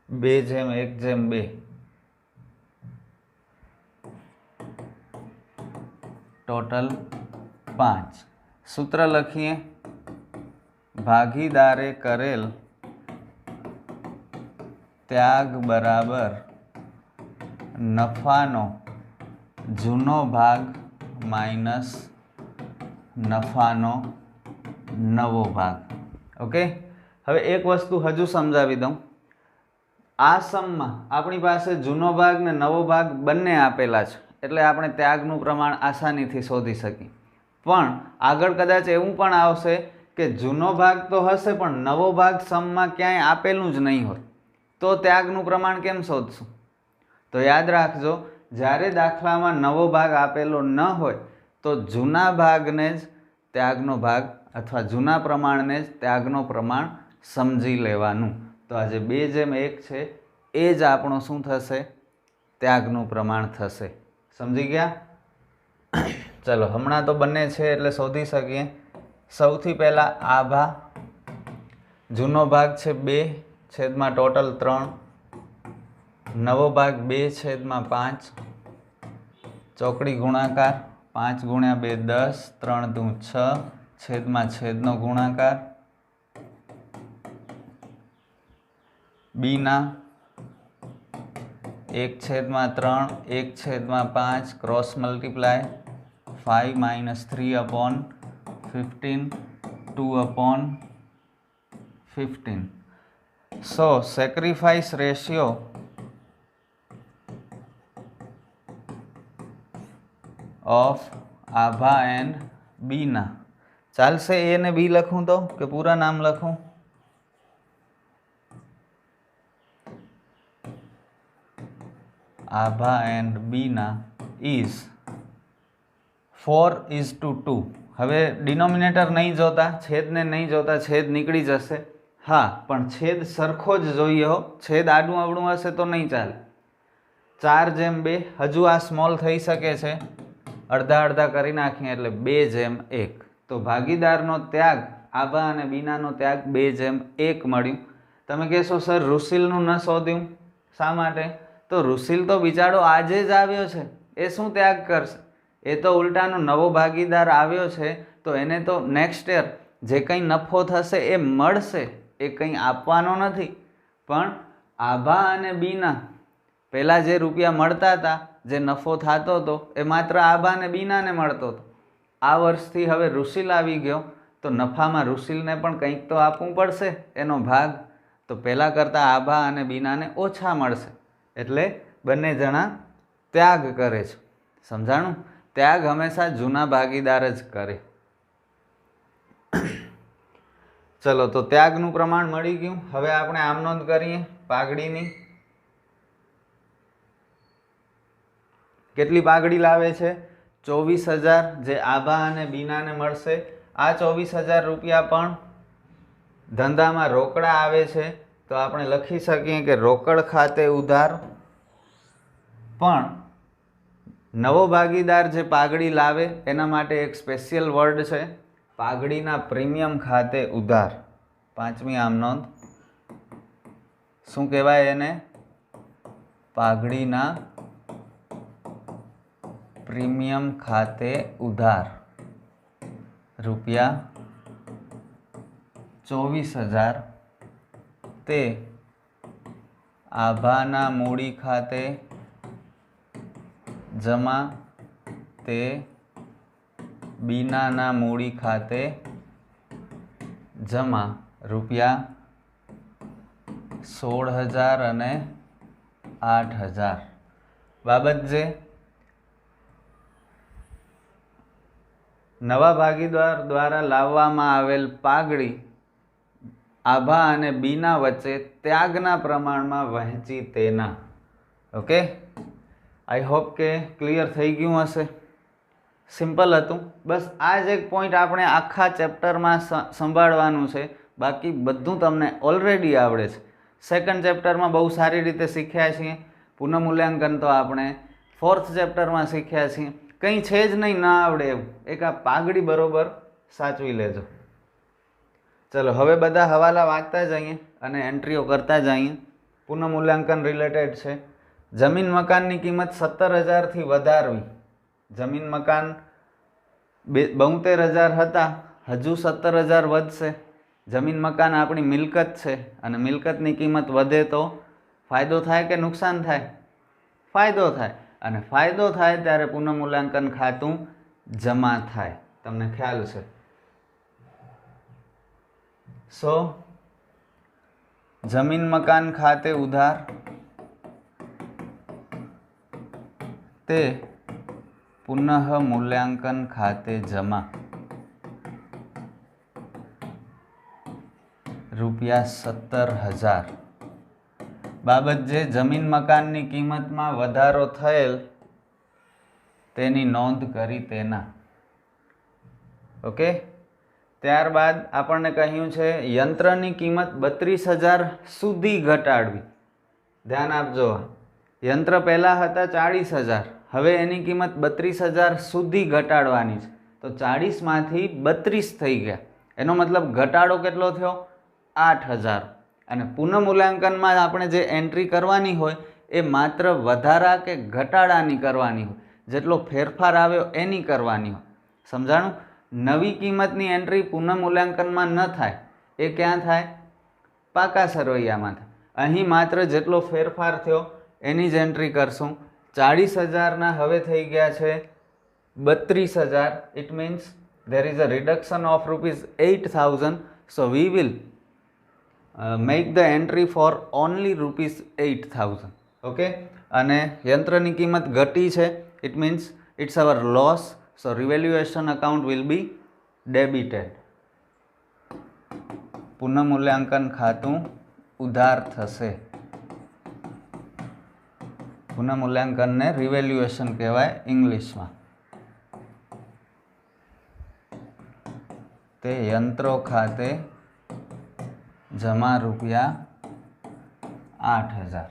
2:1:2 ટોટલ 5. સૂત્ર લખીએ, ભાગીદારે કરેલ ત્યાગ બરાબર નફાનો જૂનો ભાગ માઇનસ નફાનો નવો ભાગ. ઓકે, હવે એક વસ્તુ હજુ સમજાવી દઉં. આ સમમાં આપણી પાસે જૂનો ભાગ ને નવો ભાગ બંને આપેલા છે, એટલે આપણે ત્યાગનું પ્રમાણ આસાનીથી શોધી શકીએ. પણ આગળ કદાચ એવું પણ આવશે કે જૂનો ભાગ તો હશે પણ નવો ભાગ સમમાં ક્યાંય આપેલું જ નહીં હોય, તો ત્યાગનું પ્રમાણ કેમ શોધશું? તો યાદ રાખજો, જ્યારે દાખલામાં નવો ભાગ આપેલો ન હોય તો જૂના ભાગને જ ત્યાગનો ભાગ અથવા જૂના પ્રમાણને જ ત્યાગનો પ્રમાણ સમજી લેવાનું. તો આ જે 2:1 છે એ જ આપણું શું થશે? ત્યાગનું પ્રમાણ થશે. સમજી ગયા? ચલો, હમણાં તો બંને છે એટલે શોધી શકીએ. સૌથી પહેલાં આભા જૂનો ભાગ છે 2 છેદમાં ટોટલ 3, નવો ભાગ 2/5, ચોકડી ગુણાકાર 5 × 2 10, 3 × 6 છેદમાં છેદનો ગુણાકાર, Bina 1/3 1/5 cross multiply 5 - 3/15 2/15. So sacrifice ratio of Abha and Bina. ચાલશે એ ને બી લખું તો કે પૂરા નામ લખું? આભા એન્ડ બીના ઇઝ 4:2. હવે ડિનોમિનેટર નહીં જોતા, છેદને નહીં જોતા, છેદ નીકળી જશે. હા, પણ છેદ સરખો જ જોઈએ હો. છેદ આડું અવળું હશે તો નહીં ચાલે. 4:2. હજુ આ સ્મોલ થઈ શકે છે, અડધા અડધા કરી નાખીએ એટલે 2:1. તો ભાગીદારનો ત્યાગ, આભા અને બીનાનો ત્યાગ 2:1 મળ્યું. તમે કહેશો સર રુશિલનું ન શોધ્યું, શા માટે? તો રુશિલ તો બિચારો આજે જ આવ્યો છે, એ શું ત્યાગ કરશે? એ તો ઉલટાનો નવો ભાગીદાર આવ્યો છે, તો એને તો નેક્સ્ટ યર જે કંઈ નફો થશે એ મળશે, એ કંઈ આપવાનો નથી. પણ આભા અને બીના પહેલાં જે રૂપિયા મળતા હતા, જે નફો થતો હતો, એ માત્ર આભા અને બીનાને મળતો હતો. આ વર્ષથી હવે રુશિલ આવી ગયો, તો નફામાં રુશિલને પણ કંઈક તો આપવું પડશે એનો ભાગ. તો પહેલાં કરતાં આભા અને બીનાને ઓછા મળશે, એટલે બંને જણા ત્યાગ કરે છે. સમજાણું? ત્યાગ હંમેશા જૂના ભાગીદાર જ કરે. ચલો, તો ત્યાગનું પ્રમાણ મળી ગયું. હવે આપણે આમ નોંધ કરીએ પાઘડીની. કેટલી પાઘડી લાવે છે? 24,000 જે આભા અને બીનાને મળશે. આ 24,000 રૂપિયા પણ ધંધામાં રોકડા આવે છે, તો આપણે લખી શકીએ કે રોકડ ખાતે ઉધાર. પણ નવો ભાગીદાર જે પાઘડી લાવે એના માટે એક સ્પેશિયલ વર્ડ છે, પાઘડીના પ્રીમિયમ ખાતે ઉધાર. 5મી આમ નોંધ. શું કહેવાય એને? પાઘડીના પ્રીમિયમ ખાતે ઉધાર રૂપિયા 24,000 તે આભાના મૂડી ખાતે જમા, તે બીનાના મૂડી ખાતે જમા રૂપિયા 16,000 અને 8,000. બાબત જે નવા ભાગીદાર દ્વારા લાવવામાં આવેલ પાઘડી આભા અને બીના વચ્ચે ત્યાગના પ્રમાણમાં વહેંચી તેના. ઓકે, આઈ હોપ કે ક્લિયર થઈ ગયું હશે. સિમ્પલ હતું. બસ આ જ એક પોઈન્ટ આપણે આખા ચેપ્ટરમાં સંભાળવાનું છે, બાકી બધું તમને ઓલરેડી આવડે છે. સેકન્ડ ચેપ્ટરમાં બહુ સારી રીતે શીખ્યા છીએ. પુનઃમૂલ્યાંકન તો આપણે 4th ચેપ્ટરમાં શીખ્યા છીએ. કંઈ છે જ નહીં ના આવડે એવું. એક આ પાઘડી બરોબર સાચવી લેજો. ચલો હવે બધા હવાલા વાંચતા જઈએ અને એન્ટ્રીઓ કરતા જઈએ. પુનઃમૂલ્યાંકન રિલેટેડ છે. જમીન મકાનની કિંમત 17,000થી વધારવી. જમીન મકાન 72,000 હતા, હજુ 17,000 વધશે. જમીન મકાન આપણી મિલકત છે અને મિલકતની કિંમત વધે તો ફાયદો થાય કે નુકસાન થાય? ફાયદો થાય. અને ફાયદો થાય ત્યારે પુનઃમૂલ્યાંકન ખાતું જમા થાય. તમને ખ્યાલ છે. સો જમીન મકાન ખાતે ઉધાર તે પુનઃમૂલ્યાંકન ખાતે જમા ₹17,000 બાબત જે જમીન મકાનની કિંમતમાં વધારો થયેલ તેની નોંધ કરી તેના. ઓકે, ત્યારબાદ આપણને કહ્યું છે યંત્રની કિંમત 32,000 સુધી ઘટાડવી. ધ્યાન આપજો, યંત્ર પહેલાં હતા 40,000, હવે એની કિંમત 32,000 સુધી ઘટાડવાની છે. તો 40માંથી 32 થઈ ગયા, એનો મતલબ ઘટાડો કેટલો થયો? 8,000. અને પુનઃમૂલ્યાંકનમાં આપણે જે એન્ટ્રી કરવાની હોય એ માત્ર વધારા કે ઘટાડાની કરવાની હોય, જેટલો ફેરફાર આવ્યો એની કરવાની હોય. સમજાણું? નવી કિંમતની એન્ટ્રી પુનઃમૂલ્યાંકનમાં ન થાય. એ ક્યાં થાય? પાકા સરવૈયામાં થાય. અહીં માત્ર જેટલો ફેરફાર થયો એની જ એન્ટ્રી કરશું. 40,000ના હવે થઈ ગયા છે 32,000. It means there is a reduction of ₹8,000. So we will make the entry for only ₹8,000. Okay, અને યંત્રની કિંમત ઘટી છે. It means it's our loss. So revaluation account will be debited. પુનઃમૂલ્યાંકન ખાતું ઉધાર થશે. પુનઃમૂલ્યાંકનને રિવેલ્યુએશન કહેવાય ઇંગ્લિશમાં. તે યંત્રો ખાતે જમા ₹8,000.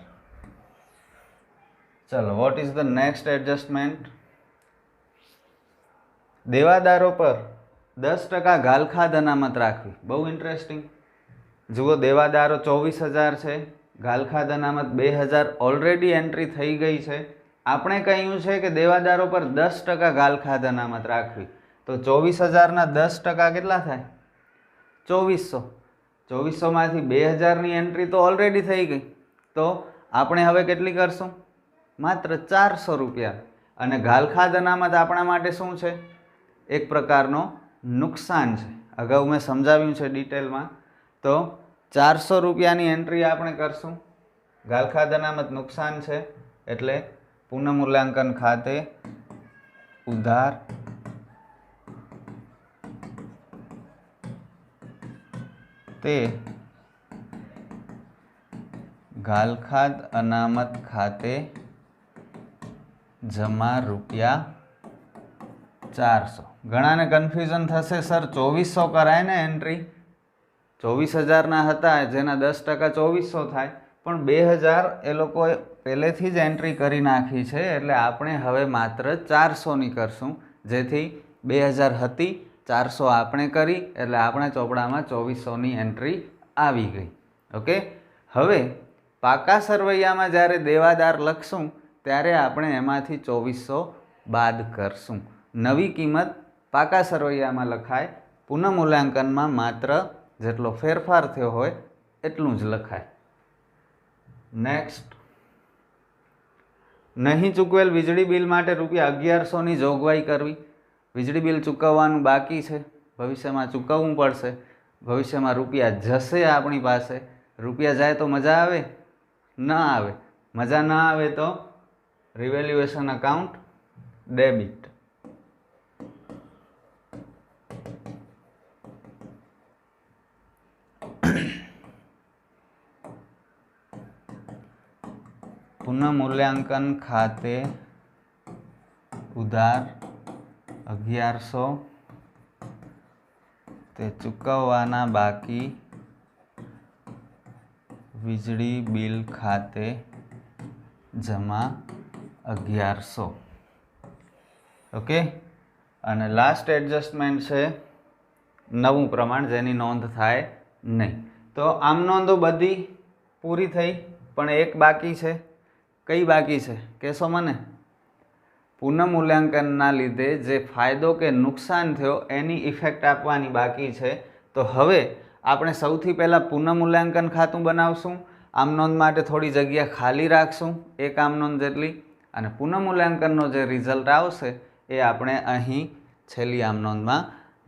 ચલો, what is the next adjustment? દેવાદારો પર 10% ગાલખાદ અનામત રાખવી. બહુ ઇન્ટરેસ્ટિંગ. જુઓ, દેવાદારો 24,000 છે, ગાલખાદ અનામત 2,000 ઓલરેડી એન્ટ્રી થઈ ગઈ છે. આપણે કહ્યું છે કે દેવાદારો પર 10% ગાલખાદ અનામત રાખવી. તો 24,000ના 10% કેટલા થાય? 2,400. 2,400માંથી 2,000ની એન્ટ્રી તો ઓલરેડી થઈ ગઈ. તો આપણે હવે કેટલી કરશું? માત્ર ₹400. અને ગાલખાદ અનામત આપણા માટે શું છે? એક પ્રકારનો નુકસાન છે. અગાઉ મેં સમજાવ્યું છે ડિટેલમાં. તો ₹400ની એન્ટ્રી આપણે કરશું. ગાલખાદ અનામત નુકસાન છે એટલે પુનઃમૂલ્યાંકન ખાતે ઉધાર તે ગાલખાદ અનામત ખાતે જમા ₹400. ઘણાને કન્ફ્યુઝન થશે, સર 2,400 કરાય ને એન્ટ્રી? 24,000ના હતા જેના 10% 2,400 થાય, પણ 2,000 એ લોકોએ પહેલેથી જ એન્ટ્રી કરી નાખી છે. એટલે આપણે હવે માત્ર 400ની કરશું, જેથી 2,000 હતી 400 આપણે કરી, એટલે આપણા ચોપડામાં 2,400ની એન્ટ્રી આવી ગઈ. ઓકે, હવે પાકા સરવૈયામાં જ્યારે દેવાદાર લખશું ત્યારે આપણે એમાંથી 2,400 બાદ કરશું. નવી કિંમત પાકા સરવૈયામાં લખાય, પુનઃમૂલ્યાંકનમાં માત્ર જેટલો ફેરફાર થયો હોય એટલું જ લખાય. નેક્સ્ટ, નહીં ચૂકવેલ વીજળી બિલ માટે ₹1,100ની જોગવાઈ કરવી. વીજળી બિલ ચૂકવવાનું બાકી છે, ભવિષ્યમાં ચૂકવવું પડશે. ભવિષ્યમાં રૂપિયા જશે આપણી પાસે. રૂપિયા જાય તો મજા આવે? ન આવે. મજા ન આવે તો રિવેલ્યુએશન અકાઉન્ટ ડેબિટ. પુનઃમૂલ્યાંકન ખાતે ઉધાર 1100 તે ચૂકવવાના બાકી વીજળી બિલ ખાતે જમા 1100. ઓકે. અને લાસ્ટ એડજસ્ટમેન્ટ છે નવું પ્રમાણ જેની નોંધ થાય નહીં. તો આમ નોંધો બધી પૂરી થઈ, પણ એક બાકી છે. કઈ બાકી છે કહેશો મને? પુનઃમૂલ્યાંકનના લીધે જે ફાયદો કે નુકસાન થયો એની ઇફેક્ટ આપવાની બાકી છે. તો હવે આપણે સૌથી પહેલાં પુનઃમૂલ્યાંકન ખાતું બનાવશું. આમ નોંધ માટે થોડી જગ્યા ખાલી રાખશું, એક આમ નોંધ જેટલી, અને પુનઃમૂલ્યાંકનનો જે રિઝલ્ટ આવશે એ આપણે અહીં છેલ્લી આમ નોંધમાં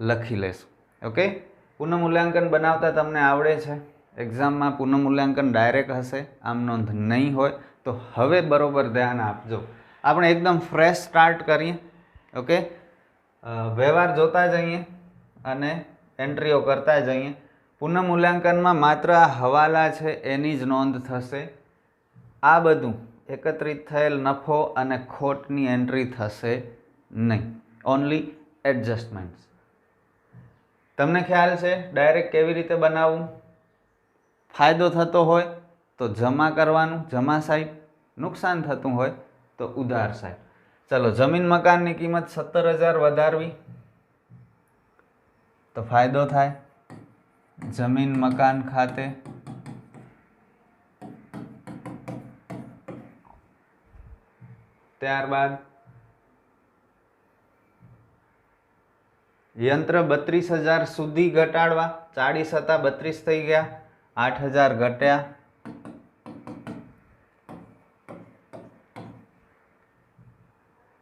લખી લેશું. ઓકે. પુનઃમૂલ્યાંકન બનાવતા તમને આવડે છે. એક્ઝામમાં પુનઃમૂલ્યાંકન ડાયરેક્ટ હશે, આમ નોંધ નહીં હોય. તો હવે બરોબર ધ્યાન આપજો. આપણે એકદમ ફ્રેશ સ્ટાર્ટ કરીએ. ઓકે. વ્યવહાર જોતા જઈએ અને એન્ટ્રીઓ કરતા જઈએ. પુનઃમૂલ્યાંકનમાં માત્ર આ હવાલા છે એની જ નોંધ થશે. આ બધું એકત્રિત થયેલ નફો અને ખોટની એન્ટ્રી થશે નહીં. Only adjustments. તમને ખ્યાલ છે ડાયરેક્ટ કેવી રીતે બનાવવું? ફાયદો થતો હોય તો જમા કરવાનું, જમા સાઈડ. નુકસાન થતું હોય તો ઉધાર સાઈડ. ચલો, જમીન મકાનની કિંમત 17,000 વધારવી તો ફાયદો થાય. જમીન મકાન ખાતે ત્યારબાદ યંત્ર 32,000 સુધી ઘટાડવા. 40 હતા, 32 થઈ ગયા, 8,000 ઘટ્યા.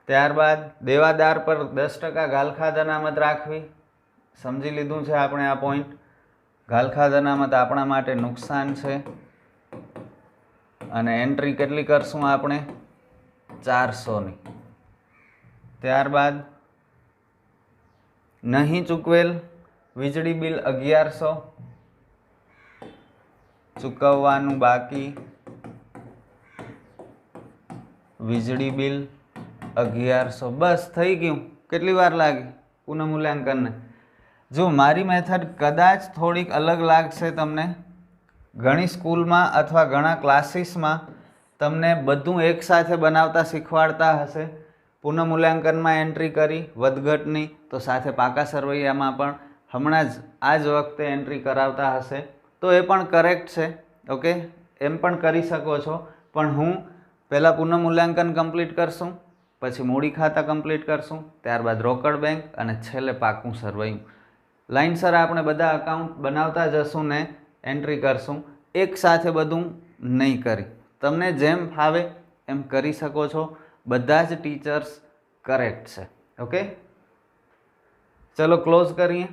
ત્યારબાદ દેવાદાર પર 10% ગાલખાદ અનામત રાખવી. સમજી લીધું છે આપણે આ પોઈન્ટ. ગાલખાદ અનામત આપણા માટે નુકસાન છે. અને એન્ટ્રી કેટલી કરશું આપણે? 400ની. ત્યારબાદ નહીં ચૂકવેલ વીજળી બિલ 1100, ચૂકવવાનું બાકી વીજળી બિલ 1100. બસ થઈ ગયું. કેટલી વાર લાગી પુનઃમૂલ્યાંકનને? જો મારી મેથડ કદાચ થોડીક અલગ લાગશે તમને. ઘણી સ્કૂલમાં અથવા ઘણા ક્લાસીસમાં તમને બધું એકસાથે બનાવતા શીખવાડતા હશે. પુનઃમૂલ્યાંકનમાં એન્ટ્રી કરી વધઘટની, તો સાથે પાકા સરવૈયામાં પણ હમણાં જ આ જ વખતે એન્ટ્રી કરાવતા હશે. તો એ પણ કરેક્ટ છે. ઓકે, એમ પણ કરી શકો છો. પણ હું પહેલાં પુનઃમૂલ્યાંકન કમ્પ્લીટ કરશું, પછી મૂડી ખાતા કમ્પ્લીટ કરશું, ત્યારબાદ રોકડ બેંક અને છેલ્લે પાકું સરવૈયું. લાઇનસર આપણે બધા અકાઉન્ટ બનાવતા જશું ને એન્ટ્રી કરશું. એક સાથે બધું નહીં કરી. તમને જેમ ફાવે એમ કરી શકો છો. બધા જ ટીચર્સ કરેક્ટ છે. ઓકે, ચલો ક્લોઝ કરીએ.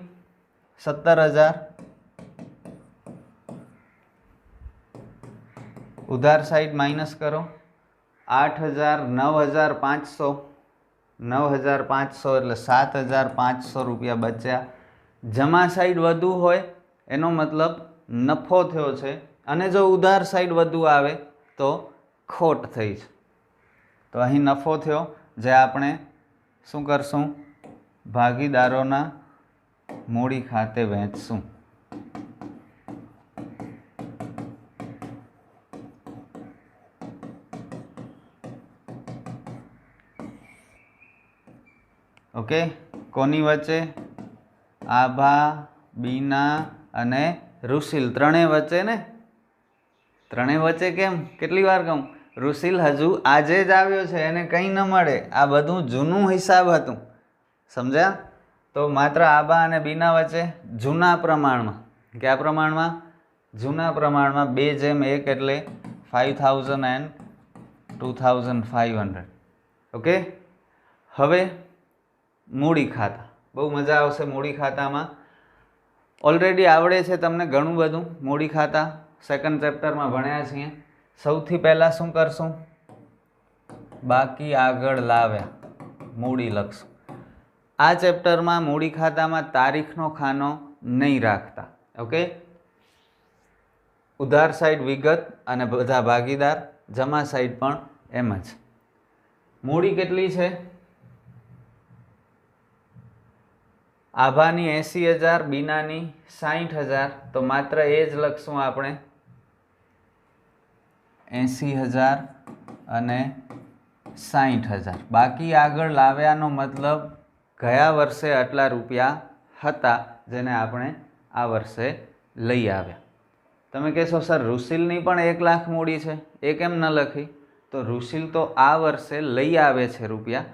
17,000 ઉધાર સાઈડ માઇનસ કરો. 8,000, 9,500, 9,500 એટલે 7,500 રૂપિયા બચ્યા. જમા સાઈડ વધુ હોય એનો મતલબ નફો થયો છે, અને જો ઉધાર સાઈડ વધુ આવે તો ખોટ થઈ છે. તો અહીં નફો થયો, જે આપણે શું કરશું? ભાગીદારોના મૂડી ખાતે વહેંચશું. ઓકે, કોની વચ્ચે? આભા, બીના અને રુશિલ. ત્રણેય વચ્ચે ને? ત્રણેય વચ્ચે કેમ? કેટલી વાર કહું? રુશિલ હજુ આજે જ આવ્યો છે, એને કંઈ ન મળે. આ બધું જૂનું હિસાબ હતું, સમજ્યા? તો માત્ર આભા અને બીના વચ્ચે જૂના પ્રમાણમાં. કયા પ્રમાણમાં? જૂના પ્રમાણમાં 2:1 એટલે 5,000 and 2,500. ઓકે, હવે મૂડી ખાતા. બહુ મજા આવશે મૂડી ખાતામાં. ઓલરેડી આવડે છે તમને ઘણું બધું. મૂડી ખાતા સેકન્ડ ચેપ્ટરમાં ભણ્યા છીએ. સૌથી પહેલાં શું કરશું? બાકી આગળ લાવ્યા મૂડી લખશું. આ ચેપ્ટરમાં મૂડી ખાતામાં તારીખનો ખાનો નહીં રાખતા. ઓકે, ઉધાર સાઈડ વિગત અને બધા ભાગીદાર, જમા સાઈડ પણ એમ જ. મૂડી કેટલી છે? આભાની 80,000, બીનાની 60,000. તો માત્ર એ જ લખશું આપણે, 80,000 અને 60,000. બાકી આગળ લાવ્યાનો મતલબ ગયા વર્ષે આટલા રૂપિયા હતા જેને આપણે આ વર્ષે લઈ આવ્યા. તમે કહેશો સર રુશિલની પણ 1 લાખ મૂડી છે, એ કેમ ન લખી? તો રુશિલ તો આ વર્ષે લઈ આવે છે રૂપિયા,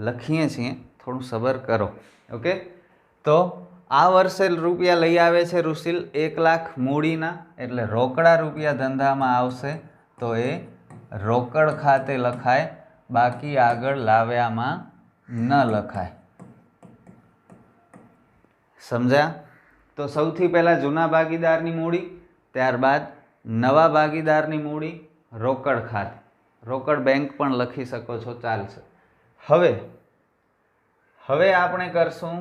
લખીએ છીએ, થોડું સબર કરો. ઓકે, તો આ વર્ષે રૂપિયા લઈ આવે છે રુશિલ 1 લાખ મૂડીના, એટલે રોકડા રૂપિયા ધંધામાં આવશે તો એ રોકડ ખાતે લખાય, બાકી આગળ લાવ્યામાં ન લખાય. સમજ્યા? તો સૌથી પહેલાં જૂના ભાગીદારની મૂડી, ત્યારબાદ નવા ભાગીદારની મૂડી રોકડ ખાતે. રોકડ બેંક પણ લખી શકો છો, ચાલશે. હવે આપણે કરશું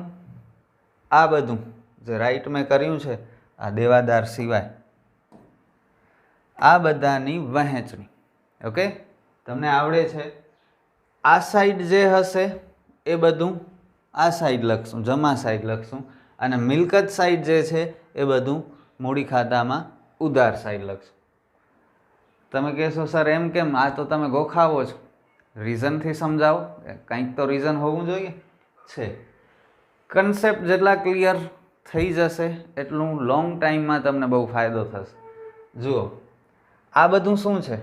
આ બધું જે રાઈટ મેં કર્યું છે, આ દેવાદાર સિવાય આ બધાની વહેંચણી. ઓકે, તમને આવડે છે. આ સાઈડ જે હશે એ બધું આ સાઈડ લખશું, જમા સાઈડ લખશું, અને મિલકત સાઈડ જે છે એ બધું મૂડી ખાતામાં ઉધાર સાઈડ લખશું. તમે કહેશો સર એમ કેમ? આ તો તમે ગોખાવો છો, રીઝનથી સમજાવો, કંઈક તો રીઝન હોવું જોઈએ. છે. કન્સેપ્ટ જેટલા ક્લિયર થઈ જશે એટલું લોંગ ટાઈમમાં તમને બહુ ફાયદો થશે. જુઓ, આ બધું શું છે?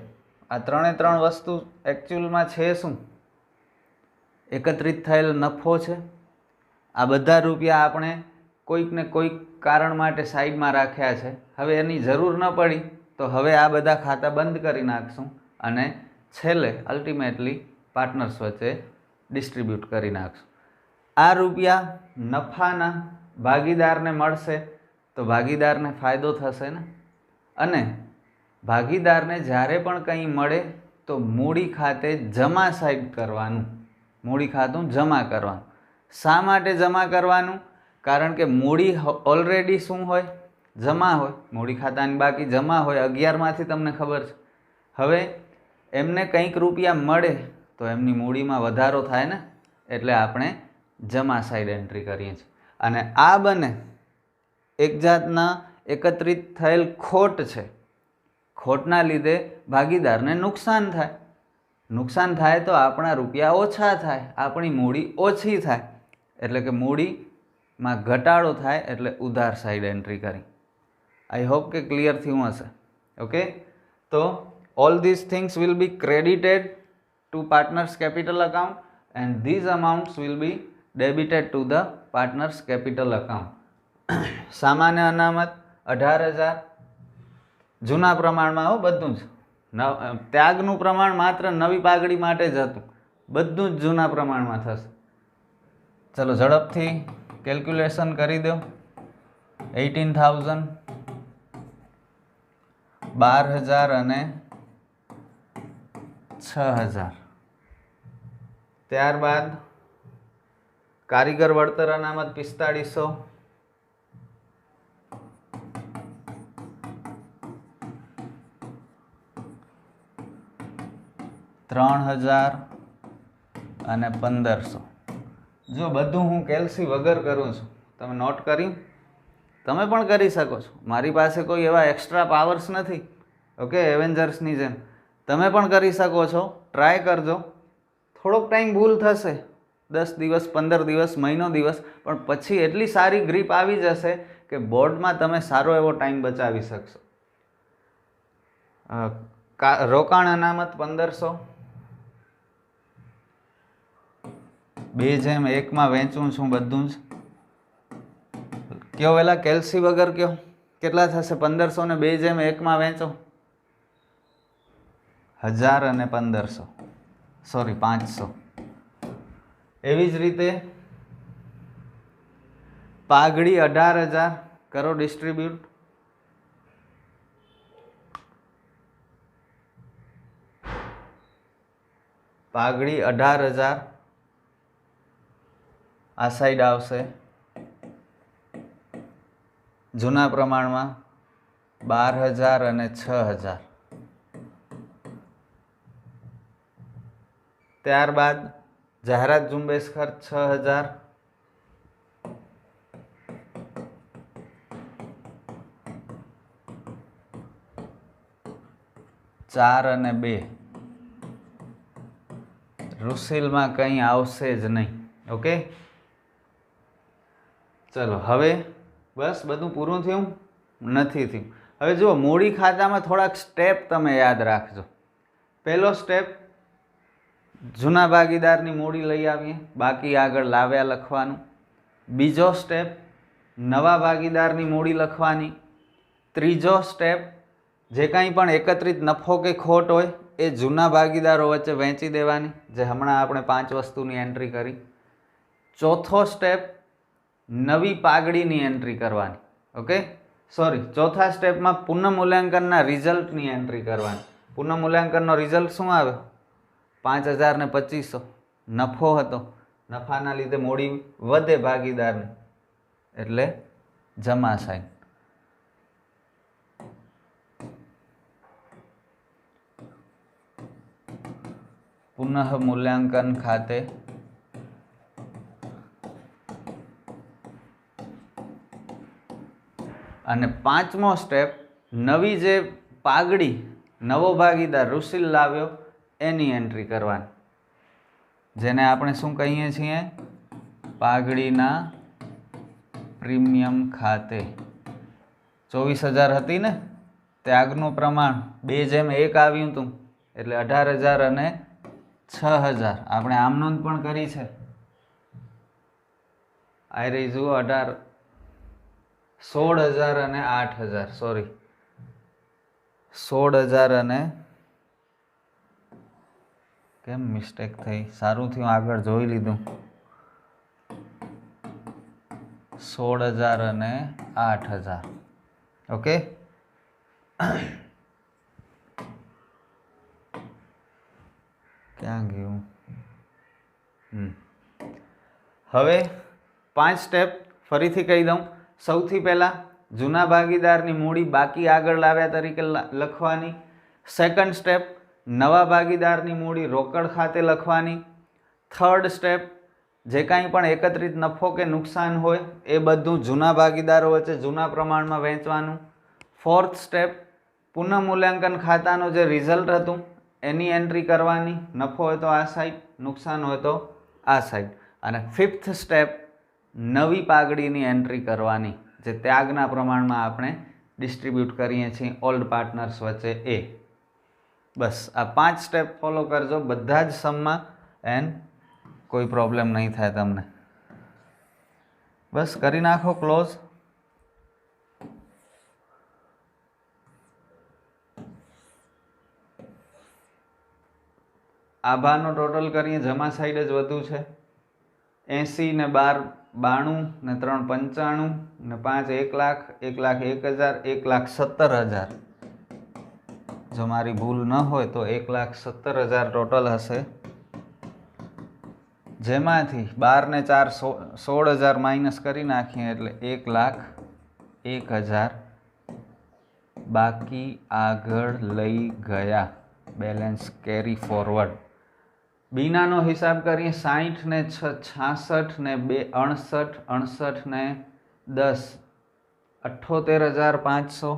આ 3 વસ્તુ એકચ્યુઅલમાં છે શું? એકત્રિત થયેલ નફો છે. આ બધા રૂપિયા આપણે કોઈક ને કોઈક કારણ માટે સાઈડમાં રાખ્યા છે. હવે એની જરૂર ન પડી તો હવે આ બધા ખાતા બંધ કરી નાખશું અને છેલ્લે અલ્ટિમેટલી પાર્ટનર્સ વચ્ચે ડિસ્ટ્રીબ્યુટ કરી નાખશું. આ રૂપિયા નફાના ભાગીદારને મળશે તો ભાગીદારને ફાયદો થશે ને, અને ભાગીદારને જ્યારે પણ કંઈ મળે તો મૂડી ખાતે જમા સાઈડ કરવાનું, મૂડી ખાતું જમા કરવાનું. શા માટે જમા કરવાનું? કારણ કે મૂડી ઓલરેડી શું હોય? જમા હોય. મૂડી ખાતાની બાકી જમા હોય. 11માંથી તમને ખબર છે. હવે એમને કંઈક રૂપિયા મળે તો એમની મૂડીમાં વધારો થાય ને, એટલે આપણે જમા સાઈડ એન્ટ્રી કરીએ છીએ. અને આ બંને એક જાતના એકત્રિત થયેલ ખોટ છે. ખોટના લીધે ભાગીદારને નુકસાન થાય. નુકસાન થાય તો આપણા રૂપિયા ઓછા થાય, આપણી મૂડી ઓછી થાય, એટલે કે મૂડીમાં ઘટાડો થાય, એટલે ઉધાર સાઈડ એન્ટ્રી કરી. આઈ હોપ કે ક્લિયર થયું હશે. ઓકે, તો all these things will be credited to partners capital account and these amounts will be debited to the partners capital account. સામાન્ય અનામત 18,000 જૂના પ્રમાણમાં હો, બધું જ. ત્યાગનું પ્રમાણ માત્ર નવી પાઘડી માટે જ હતું, બધું જ જૂના પ્રમાણમાં થશે. ચલો ઝડપથી કેલ્ક્યુલેશન કરી દો. 18,000, 12,000 અને 6,000. ત્યારબાદ કારીગર વળતર અનામત 4500, $3,000 અને 1,500. જો બધું હું કેલ્સી વગર કરું છું, તમે નોટ કર્યું? તમે પણ કરી શકો છો. મારી પાસે કોઈ એવા એક્સ્ટ્રા પાવર્સ નથી. ઓકે, એવેન્જર્સની જેમ તમે પણ કરી શકો છો. ટ્રાય કરજો. થોડોક ટાઈમ ભૂલ થશે, 10 દિવસ, 15 દિવસ, મહિનો દિવસ, પણ પછી એટલી સારી ગ્રીપ આવી જશે કે બોર્ડમાં તમે સારો એવો ટાઈમ બચાવી શકશો. રોકાણ અનામત 1,500, 2:1 વેચું છું બધું જ. કયો વેલા કેલ્સી વગર કયો કેટલા થશે? 1,500 ને 2:1 વેચો, 1,000 અને 1,500, સોરી 500. એવી જ રીતે પાઘડી 18,000 કરો ડિસ્ટ્રીબ્યુટ. પાઘડી 18,000 આ સાઈડ આવશે. જૂના પ્રમાણમાં 12,000 અને 6,000. ત્યારબાદ જાહેરાત ઝુંબેશ ખર્ચ 6000, ચાર અને 2 રૂસિલમાં કંઈ આવશે જ નહીં. ઓકે, ચલો હવે બસ બધું પૂરું થયું? નથી થયું. હવે જુઓ, મૂડી ખાતામાં થોડાક સ્ટેપ તમે યાદ રાખજો. પહેલો સ્ટેપ, જૂના ભાગીદારની મૂડી લઈ આવીએ, બાકી આગળ લાવ્યા લખવાનું. બીજો સ્ટેપ, નવા ભાગીદારની મૂડી લખવાની. ત્રીજો સ્ટેપ, જે કાંઈ પણ એકત્રિત નફો કે ખોટ હોય એ જૂના ભાગીદારો વચ્ચે વહેંચી દેવાની, જે હમણાં આપણે 5 વસ્તુની એન્ટ્રી કરી. ચોથો સ્ટેપ, નવી પાઘડીની એન્ટ્રી કરવાની. ઓકે, સોરી, ચોથા સ્ટેપમાં પુનઃમૂલ્યાંકનના રિઝલ્ટની એન્ટ્રી કરવાની. પુનઃમૂલ્યાંકનનો રિઝલ્ટ શું આવ્યો? 502500 નફો હતો. નફાના લીધે મૂડી વધે ભાગીદારની, એટલે જમા સાઈન. પુનઃ મૂલ્યાંકન ખાતે અને પાંચમો સ્ટેપ, નવી જે પાઘડી નવો ભાગીદાર રૂસિલ લાવ્યો એની એન્ટ્રી કરવાની, જેને આપણે શું કહીએ છીએ? પાઘડીના પ્રીમિયમ ખાતે. 24000 હતી ને, ત્યાગનું પ્રમાણ 2:1 આવ્યું હતું, એટલે 18000 અને 6000. આપણે આમ નોંધ પણ કરી છે. આ રહી જુઓ, 16000 અને 8000, સોરી 16000 અને કેમ મિસ્ટેક થઈ? સારું થયું આગળ જોઈ લીધું. 16000 અને 8000. ઓકે, ક્યાં ગયું? હવે 5 સ્ટેપ ફરીથી કહી દઉં. સૌથી પહેલાં જૂના ભાગીદારની મૂડી બાકી આગળ લાવ્યા તરીકે લખવાની. સેકન્ડ સ્ટેપ, નવા ભાગીદારની મૂડી રોકડ ખાતે લખવાની. થર્ડ સ્ટેપ, જે કાંઈ પણ એકત્રિત નફો કે નુકસાન હોય એ બધું જૂના ભાગીદારો વચ્ચે જૂના પ્રમાણમાં વહેંચવાનું. ફોર્થ સ્ટેપ, પુનઃમૂલ્યાંકન ખાતાનું જે રિઝલ્ટ હતું એની એન્ટ્રી કરવાની. નફો હોય તો આ સાઈડ, નુકસાન હોય તો આ સાઈડ. અને ફિફ્થ સ્ટેપ, નવી પાઘડીની એન્ટ્રી કરવાની, જે ત્યાગના પ્રમાણમાં આપણે ડિસ્ટ્રીબ્યુટ કરીએ છીએ ઓલ્ડ પાર્ટનર્સ વચ્ચે એ. બસ આ 5 સ્ટેપ ફોલો કરજો બધા જ સમમાં, એન્ડ કોઈ પ્રોબ્લેમ નહીં થાય તમને. બસ કરી નાખો ક્લોઝ. આભારનો ટોટલ કરીએ, જમા સાઈડ જ વધુ છે. 80 ને 12 92 ને 3 95 ને 5 1 લાખ, 1,01,000, 1,17,000. જો મારી ભૂલ ન હોય તો 1,17,000 ટોટલ હશે, જેમાંથી 12 ને 4 16,000 માઇનસ કરી નાખીએ એટલે 1,01,000 બાકી આગળ લઈ ગયા. Balance carry forward. બીનાનો હિસાબ કરીએ. 60 ને 66 ને 2 68, 68 ને 10 78,500.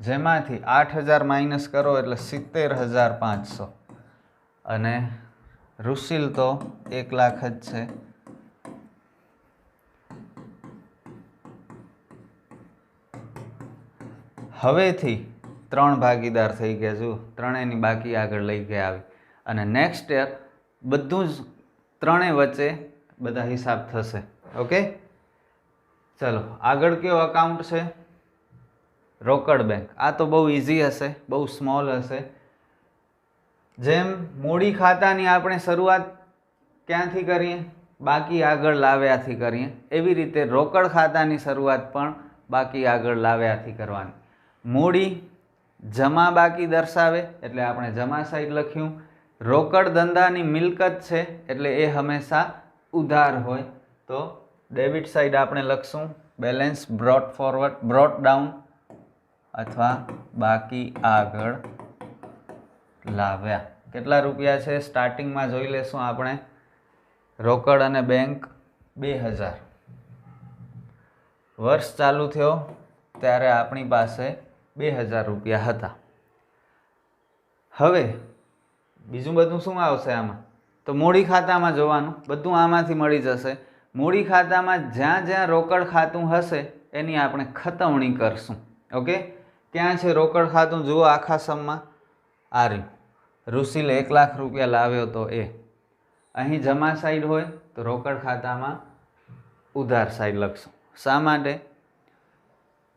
જેમાંથી 8,000 માઇનસ કરો એટલે 70,500. અને રૂસિલ તો 1 લાખ જ છે. હવેથી 3 ભાગીદાર થઈ ગયા. જુઓ, ત્રણેયની બાકી આગળ લઈ ગયા આવી. અને નેક્સ્ટ યર બધું જ ત્રણેય વચ્ચે બધા હિસાબ થશે. ઓકે, ચલો આગળ કયો અકાઉન્ટ છે? રોકડ બેંક. આ તો બહુ ઇઝી હશે, બહુ સ્મોલ હશે. જેમ મૂડી ખાતાની આપણે શરૂઆત ક્યાંથી કરીએ? બાકી આગળ લાવ્યાથી કરીએ. એવી રીતે રોકડ ખાતાની શરૂઆત પણ બાકી આગળ લાવ્યાથી કરવાની. મૂડી જમા બાકી દર્શાવે એટલે આપણે જમા સાઈડ લખ્યું. રોકડ ધંધાની મિલકત છે એટલે એ હંમેશા ઉધાર હોય, તો ડેબિટ સાઈડ આપણે લખશું balance brought forward, brought down. अथवा बाकी आगळ लाव्या। કેટલા રૂપિયા છે સ્ટાર્ટિંગમાં જોઈ લેશું આપણે। રોકડ અને બેંક 2000, વર્ષ ચાલુ થયો ત્યારે આપણી પાસે 2000 રૂપિયા હતા। હવે બીજું બધું શું આવશે આમાં? તો મૂડી ખાતામાં જોવાનું, બધું આમાંથી મળી જશે। મૂડી ખાતામાં જ્યાં જ્યાં રોકડ ખાતું હશે એની આપણે ખતવણી કરશું। ઓકે, ક્યાં છે રોકડ ખાતું? જુઓ આખા સમમાં આ રહ્યું। રુશીલ 1 લાખ રૂપિયા લાવ્યો તો એ અહીં જમા સાઈડ હોય તો રોકડ ખાતામાં ઉધાર સાઈડ લખશું। શા માટે?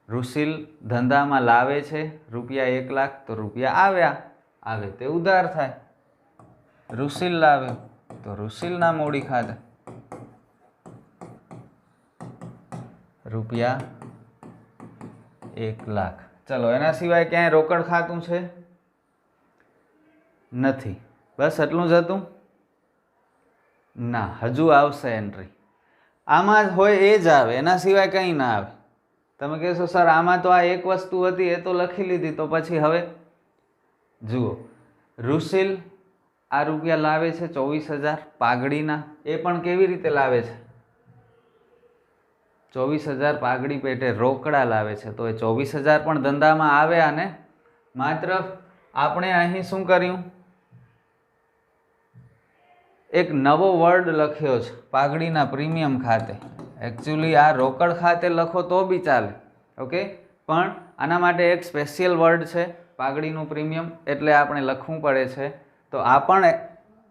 રુશીલ ધંધામાં લાવે છે રૂપિયા 1 લાખ, તો રૂપિયા આવ્યા, આવે તે ઉધાર થાય। રુશીલ લાવ્યો તો રુશીલના મૂડી ખાતે રૂપિયા 1 લાખ। ચલો, એના સિવાય ક્યાંય રોકડ ખાતું છે? નથી। બસ એટલું જ હતું? ના, હજુ આવશે એન્ટ્રી। આમાં હોય એ જ આવે, એના સિવાય કંઈ ના આવે। તમે કહેશો સર આમાં તો આ એક વસ્તુ હતી એ તો લખી લીધી, તો પછી હવે જુઓ, રુશીલ આ રૂપિયા લાવે છે 24,000 પાઘડીના। એ પણ કેવી રીતે લાવે છે? 24,000 પાઘડી પેટે રોકડા લાવે છે, તો એ 24,000 પણ ધંધામાં આવ્યા ને। માત્ર આપણે અહીં શું કર્યું? એક નવો વર્ડ લખ્યો છે, પાઘડીના પ્રીમિયમ ખાતે। એકચ્યુઅલી આ રોકડ ખાતે લખો તો બી ચાલે, ઓકે, પણ આના માટે એક સ્પેશિયલ વર્ડ છે પાઘડીનું પ્રીમિયમ, એટલે આપણે લખવું પડે છે। તો આ પણ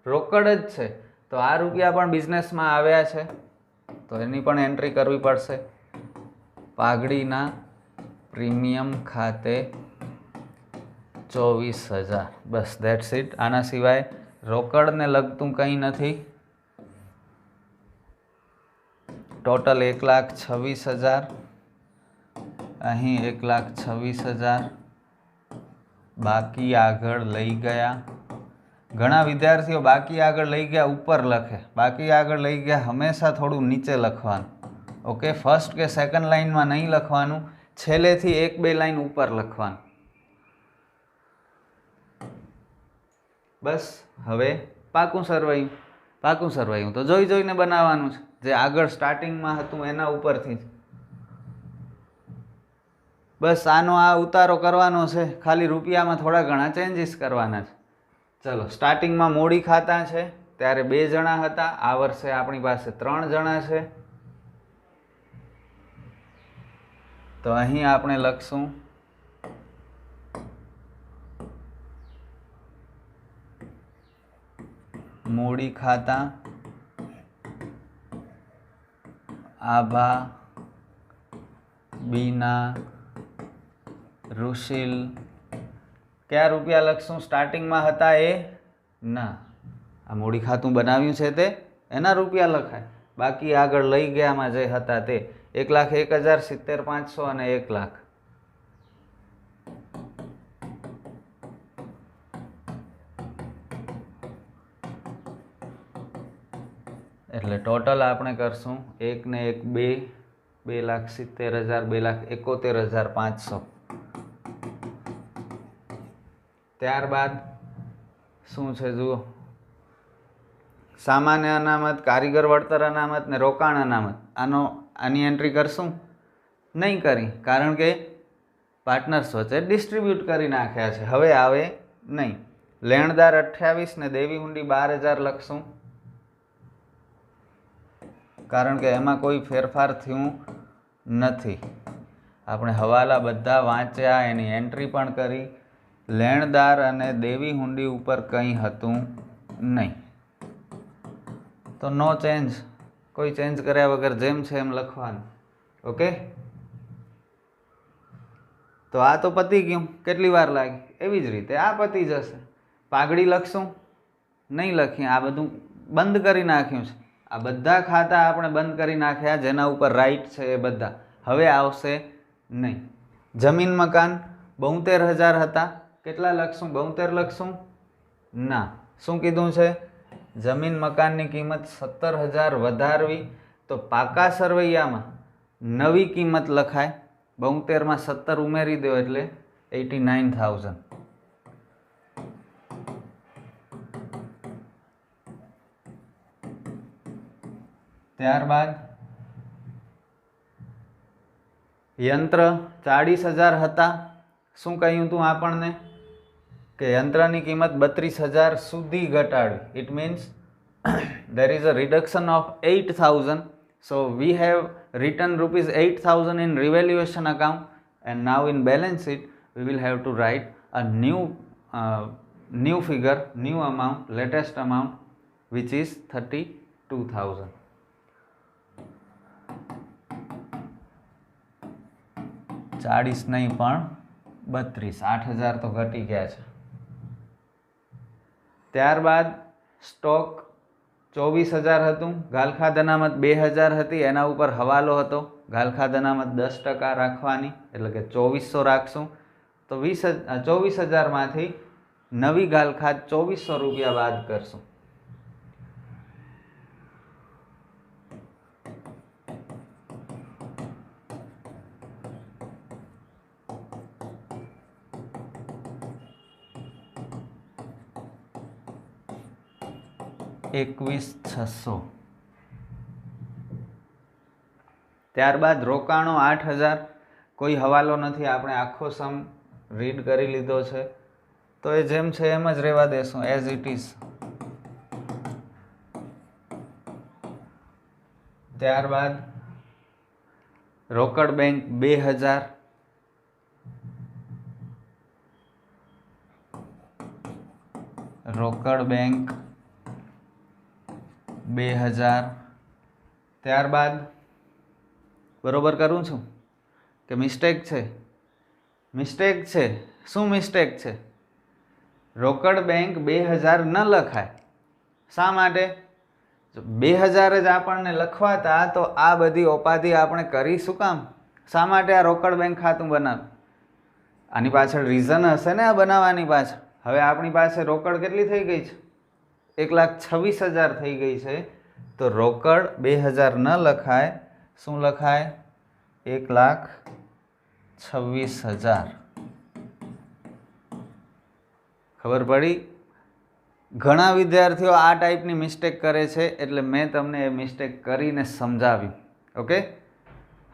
રોકડ જ છે, તો આ રૂપિયા પણ બિઝનેસમાં આવ્યા છે, તો એની પણ એન્ટ્રી કરવી પડશે। પાઘડીના પ્રીમિયમ ખાતે 24,000, બસ ધેટ્સ ઇટ। આના સિવાય રોકડને લગતું કંઈ નથી। ટોટલ 1,26,000, અહીં 1,26,000 બાકી આગળ લઈ ગયા। ઘણા વિદ્યાર્થીઓ બાકી આગળ લઈ ગયા ઉપર લખે, બાકી આગળ લઈ ગયા હંમેશા થોડું નીચે લખવાનું। ઓકે, ફર્સ્ટ કે સેકન્ડ લાઇનમાં નહીં લખવાનું, છેલ્લેથી 1-2 લાઇન ઉપર લખવાનું। બસ હવે પાકું સરવાયું, પાકું સરવાયું તો જોઈ જોઈને બનાવવાનું છે, જે આગળ સ્ટાર્ટિંગમાં હતું એના ઉપરથી જ। બસ આનો આ ઉતારો કરવાનો છે, ખાલી રૂપિયામાં થોડા ઘણા ચેન્જીસ કરવાના છે। ચલો, સ્ટાર્ટિંગમાં મૂડી ખાતા છે ત્યારે 2 જણા હતા, આ વર્ષે આપણી પાસે 3 જણા છે, તો અહીં આપણે લખશું મૂડી ખાતા આભા, બીના, રુશીલ। क्या રૂપિયા લખશું? સ્ટાર્ટિંગમાં હતા એ ના, આ મૂડી ખાતું બનાવ્યું છે તે એના રૂપિયા લખાય। બાકી આગળ લઈ ગયામાં જે હતા તે 1,01,000, 70,500 અને 1 લાખ। એટલે ટોટલ આપણે કરશું 1 ને 1 2, 2,70,000, 2,71,500। ત્યારબાદ શું છે જુઓ, સામાન્ય અનામત, કારીગર વળતર અનામત ને રોકાણ અનામત, આની એન્ટ્રી કરશું? નહીં કરી, કારણ કે પાર્ટનર્સ વચ્ચે ડિસ્ટ્રીબ્યુટ કરી નાખ્યા છે, હવે આવે નહીં। લેણદાર 28 ને દેવી હુંડી 12,000 લખશું, કારણ કે એમાં કોઈ ફેરફાર થયું નથી। આપણે હવાલા બધા વાંચ્યા, એની એન્ટ્રી પણ કરી। લેણદાર અને દેવી હુંડી ઉપર કંઈ હતું નહીં, તો નો ચેન્જ, કોઈ ચેન્જ કર્યા વગર જેમ છે એમ લખવાનું। ઓકે, તો આ તો પતી ગયું। કેટલી વાર લાગી? એવી જ રીતે આ પતી જશે। પાઘડી લખશું? નહીં લખીએ, આ બધું બંધ કરી નાખ્યું છે। આ બધા ખાતા આપણે બંધ કરી નાખ્યા, જેના ઉપર રાઈટ છે એ બધા હવે આવશે નહીં। જમીન મકાન 72,000 હતા, કેટલા લખશું? 72 લખશું? ના, શું કીધું છે? જમીન મકાનની કિંમત 17,000 વધારવી, તો પાકા સરવૈયામાં નવી કિંમત લખાય, 72 માં 17 ઉમેરી દો એટલે 89,000. ત્યારબાદ યંત્ર 40,000 હતા. શું કહ્યું તું આપણને કે યંત્રની કિંમત 32,000 સુધી ઘટાડવી. It means there is a reduction of 8,000. So we have written rupees 8,000 in revaluation account, and now in balance sheet we will have to write a new figure, new amount, latest amount, which is 32,000. ચાળીસ નહીં પણ 32, 8,000 તો ઘટી ગયા છે. ત્યારબાદ stock 24,000 હતું. ગાલખાદ અનામત 2,000 હતી, એના ઉપર હવાલો હતો. ગાલખાદ અનામત 10% રાખવાની, એટલે કે 2400 રાખશું. તો 24,000માંથી નવી ગાલખાદ 2400 રૂપિયા બાદ કરશું. ₹21,600. ત્યારબાદ રોકાણો 8,000. કોઈ હવાલો નથી, આપણે આખો સમ રીડ કરી લીધો છે, તો એ જેમ છે એમ જ રહેવા દેશું, એઝ ઇટ ઇઝ. ત્યારબાદ રોકડ બેંક 2,000. રોકડ બેંક 2,000. ત્યારબાદ બરોબર કરું છું કે મિસ્ટેક છે? મિસ્ટેક છે. શું મિસ્ટેક છે? રોકડ બેંક 2,000 ન લખાય. શા માટે? 2,000 જ આપણને લખવાતા, તો આ બધી ઉપાધિ આપણે કરી શું કામ? શા માટે આ રોકડ બેંક ખાતું બનાવ્યું? આની પાછળ રીઝન હશે ને આ બનાવવાની પાછળ. હવે આપણી પાસે રોકડ કેટલી થઈ ગઈ છે? 1,26,000 થઈ ગઈ છે. તો રોકડ 2,000 ન લખાય. શું લખાય? 1,26,000. ખબર પડી? ઘણા વિદ્યાર્થીઓ આ ટાઈપની મિસ્ટેક કરે છે, એટલે મેં તમને એ મિસ્ટેક કરીને સમજાવ્યું. ઓકે,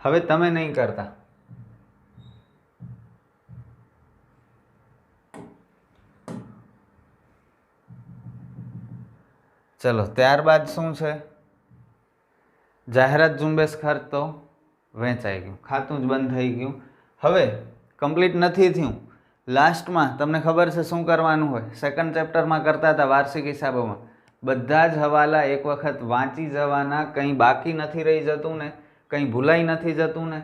હવે તમે નહીં કરતા. ચલો, ત્યારબાદ શું છે? જાહેરાત ઝુંબેશ ખર્ચ તો વેચાઈ ગયું, ખાતું જ બંધ થઈ ગયું. હવે કમ્પ્લીટ નથી થયું. લાસ્ટમાં તમને ખબર છે શું કરવાનું હોય? સેકન્ડ ચેપ્ટરમાં કરતા હતા વાર્ષિક હિસાબોમાં. બધા જ હવાલા એક વખત વાંચી જવાના. કંઈ બાકી નથી રહી જતું ને, કંઈ ભૂલાઈ નથી જતું ને.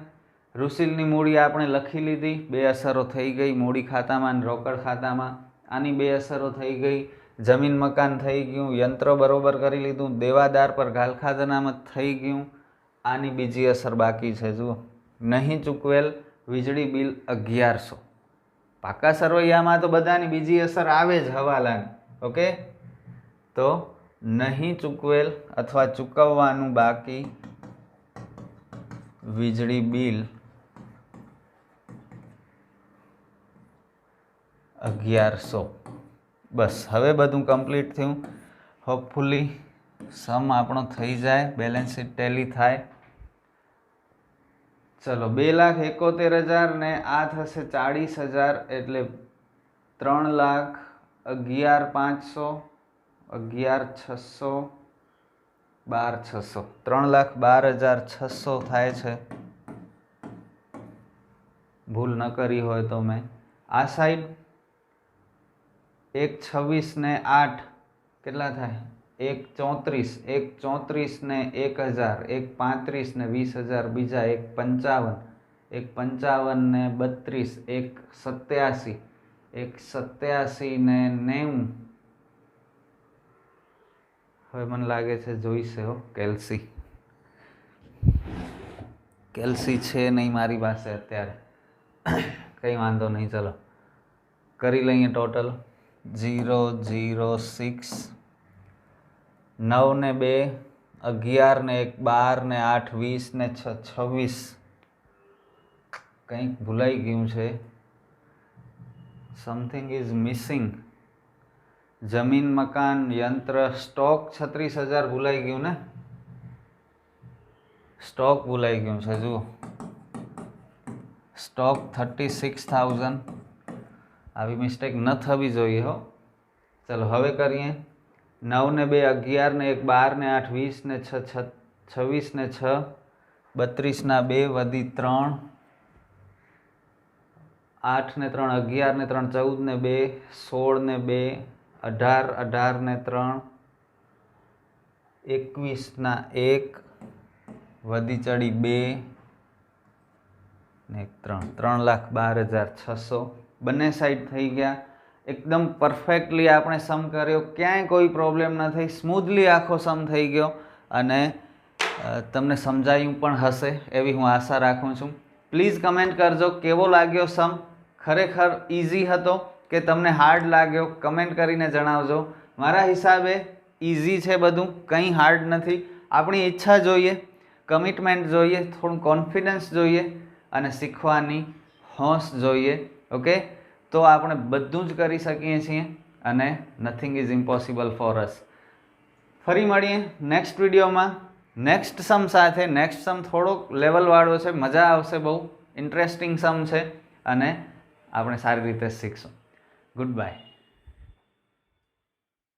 રૂસિલની મૂડી આપણે લખી લીધી, 2 અસરો થઈ ગઈ, મૂડી ખાતામાં અને રોકડ ખાતામાં. આની 2 અસરો થઈ ગઈ. જમીન મકાન થઈ ગયું, યંત્ર બરોબર કરી લીધું, દેવાદાર પર ગાલખાદ અનામત થઈ ગયું. આની બીજી અસર બાકી છે. જુઓ, નહીં ચૂકવેલ વીજળી બિલ 1,100. પાકા સરવૈયામાં તો બધાની બીજી અસર આવે જ હવાલાની. ઓકે, તો નહીં ચૂકવેલ અથવા ચૂકવવાનું બાકી વીજળી બિલ 1,100. બસ, હવે બધું કમ્પ્લીટ થયું. હોપફુલી સમ આપણો થઈ જાય, બેલેન્સ શીટ ટેલી થાય. ચલો, 2,71,000 ને આ થશે 40,000, એટલે 3,11,500, 11,600, 12,600. 3,12,600 થાય છે. ભૂલ ન કરી હોય તો મેં. આ સાઈડ 1,26 ને 8 કેટલા થાય? 1,34. 1,34 ને 1,000, 1,35 ને 20,000 બીજા, 1,55, 1,55 ને 32, 1,87, 1,87 ને 90. હવે મને લાગે છે જોઈશે હો કેલ્સી. કેલ્સી છે નહીં મારી પાસે અત્યારે. કંઈ વાંધો નહીં, ચલો કરી લઈએ ટોટલ. 0,06, 9 ને 2, 11 ને 1, 12 ને 8, 20 ને 6, 26. કંઈક ભૂલાઈ ગયું છે, સમથિંગ ઇઝ મિસિંગ. જમીન, મકાન, યંત્ર, સ્ટોક 36,000 ભૂલાઈ ગયું ને, સ્ટોક ભૂલાઈ ગયું છે. જુઓ, સ્ટોક 36,000. આવી મિસ્ટેક ન થવી જોઈએ હો. ચલો હવે કરીએ. 9 ને 2 11 ને 1 12 ને 8 20 ને 6 26 ને 6 32 ના 2 વધી 3 8 ને 3 11 ને 3 14 ને 2 16 ને 2 18 18 ને 3 21 ના 1 વધી ચડી 2 ને 3 3,12,600. બંને સાઈડ થઈ ગયા. એકદમ પરફેક્ટલી આપણે સમ કર્યો, ક્યાંય કોઈ પ્રોબ્લેમ ન થઈ, સ્મૂધલી આખો સમ થઈ ગયો અને તમને સમજાયું પણ હશે એવી હું આશા રાખું છું. પ્લીઝ કમેન્ટ કરજો કેવો લાગ્યો સમ, ખરેખર ઇઝી હતો કે તમને હાર્ડ લાગ્યો, કમેન્ટ કરીને જણાવજો. મારા હિસાબે ઇઝી છે બધું, કંઈ હાર્ડ નથી. આપણી ઈચ્છા જોઈએ, કમિટમેન્ટ જોઈએ, થોડું કોન્ફિડન્સ જોઈએ અને શીખવાની હોંશ જોઈએ. ઓકે, તો આપણે બધું જ કરી શકીએ છીએ અને nothing is impossible for us. ફરી મળીએ નેક્સ્ટ વિડીયોમાં નેક્સ્ટ સમ સાથે. નેક્સ્ટ સમ થોડોક લેવલવાળો છે, મજા આવશે, બહુ ઇન્ટરેસ્ટિંગ સમ છે અને આપણે સારી રીતે શીખશું. Good bye.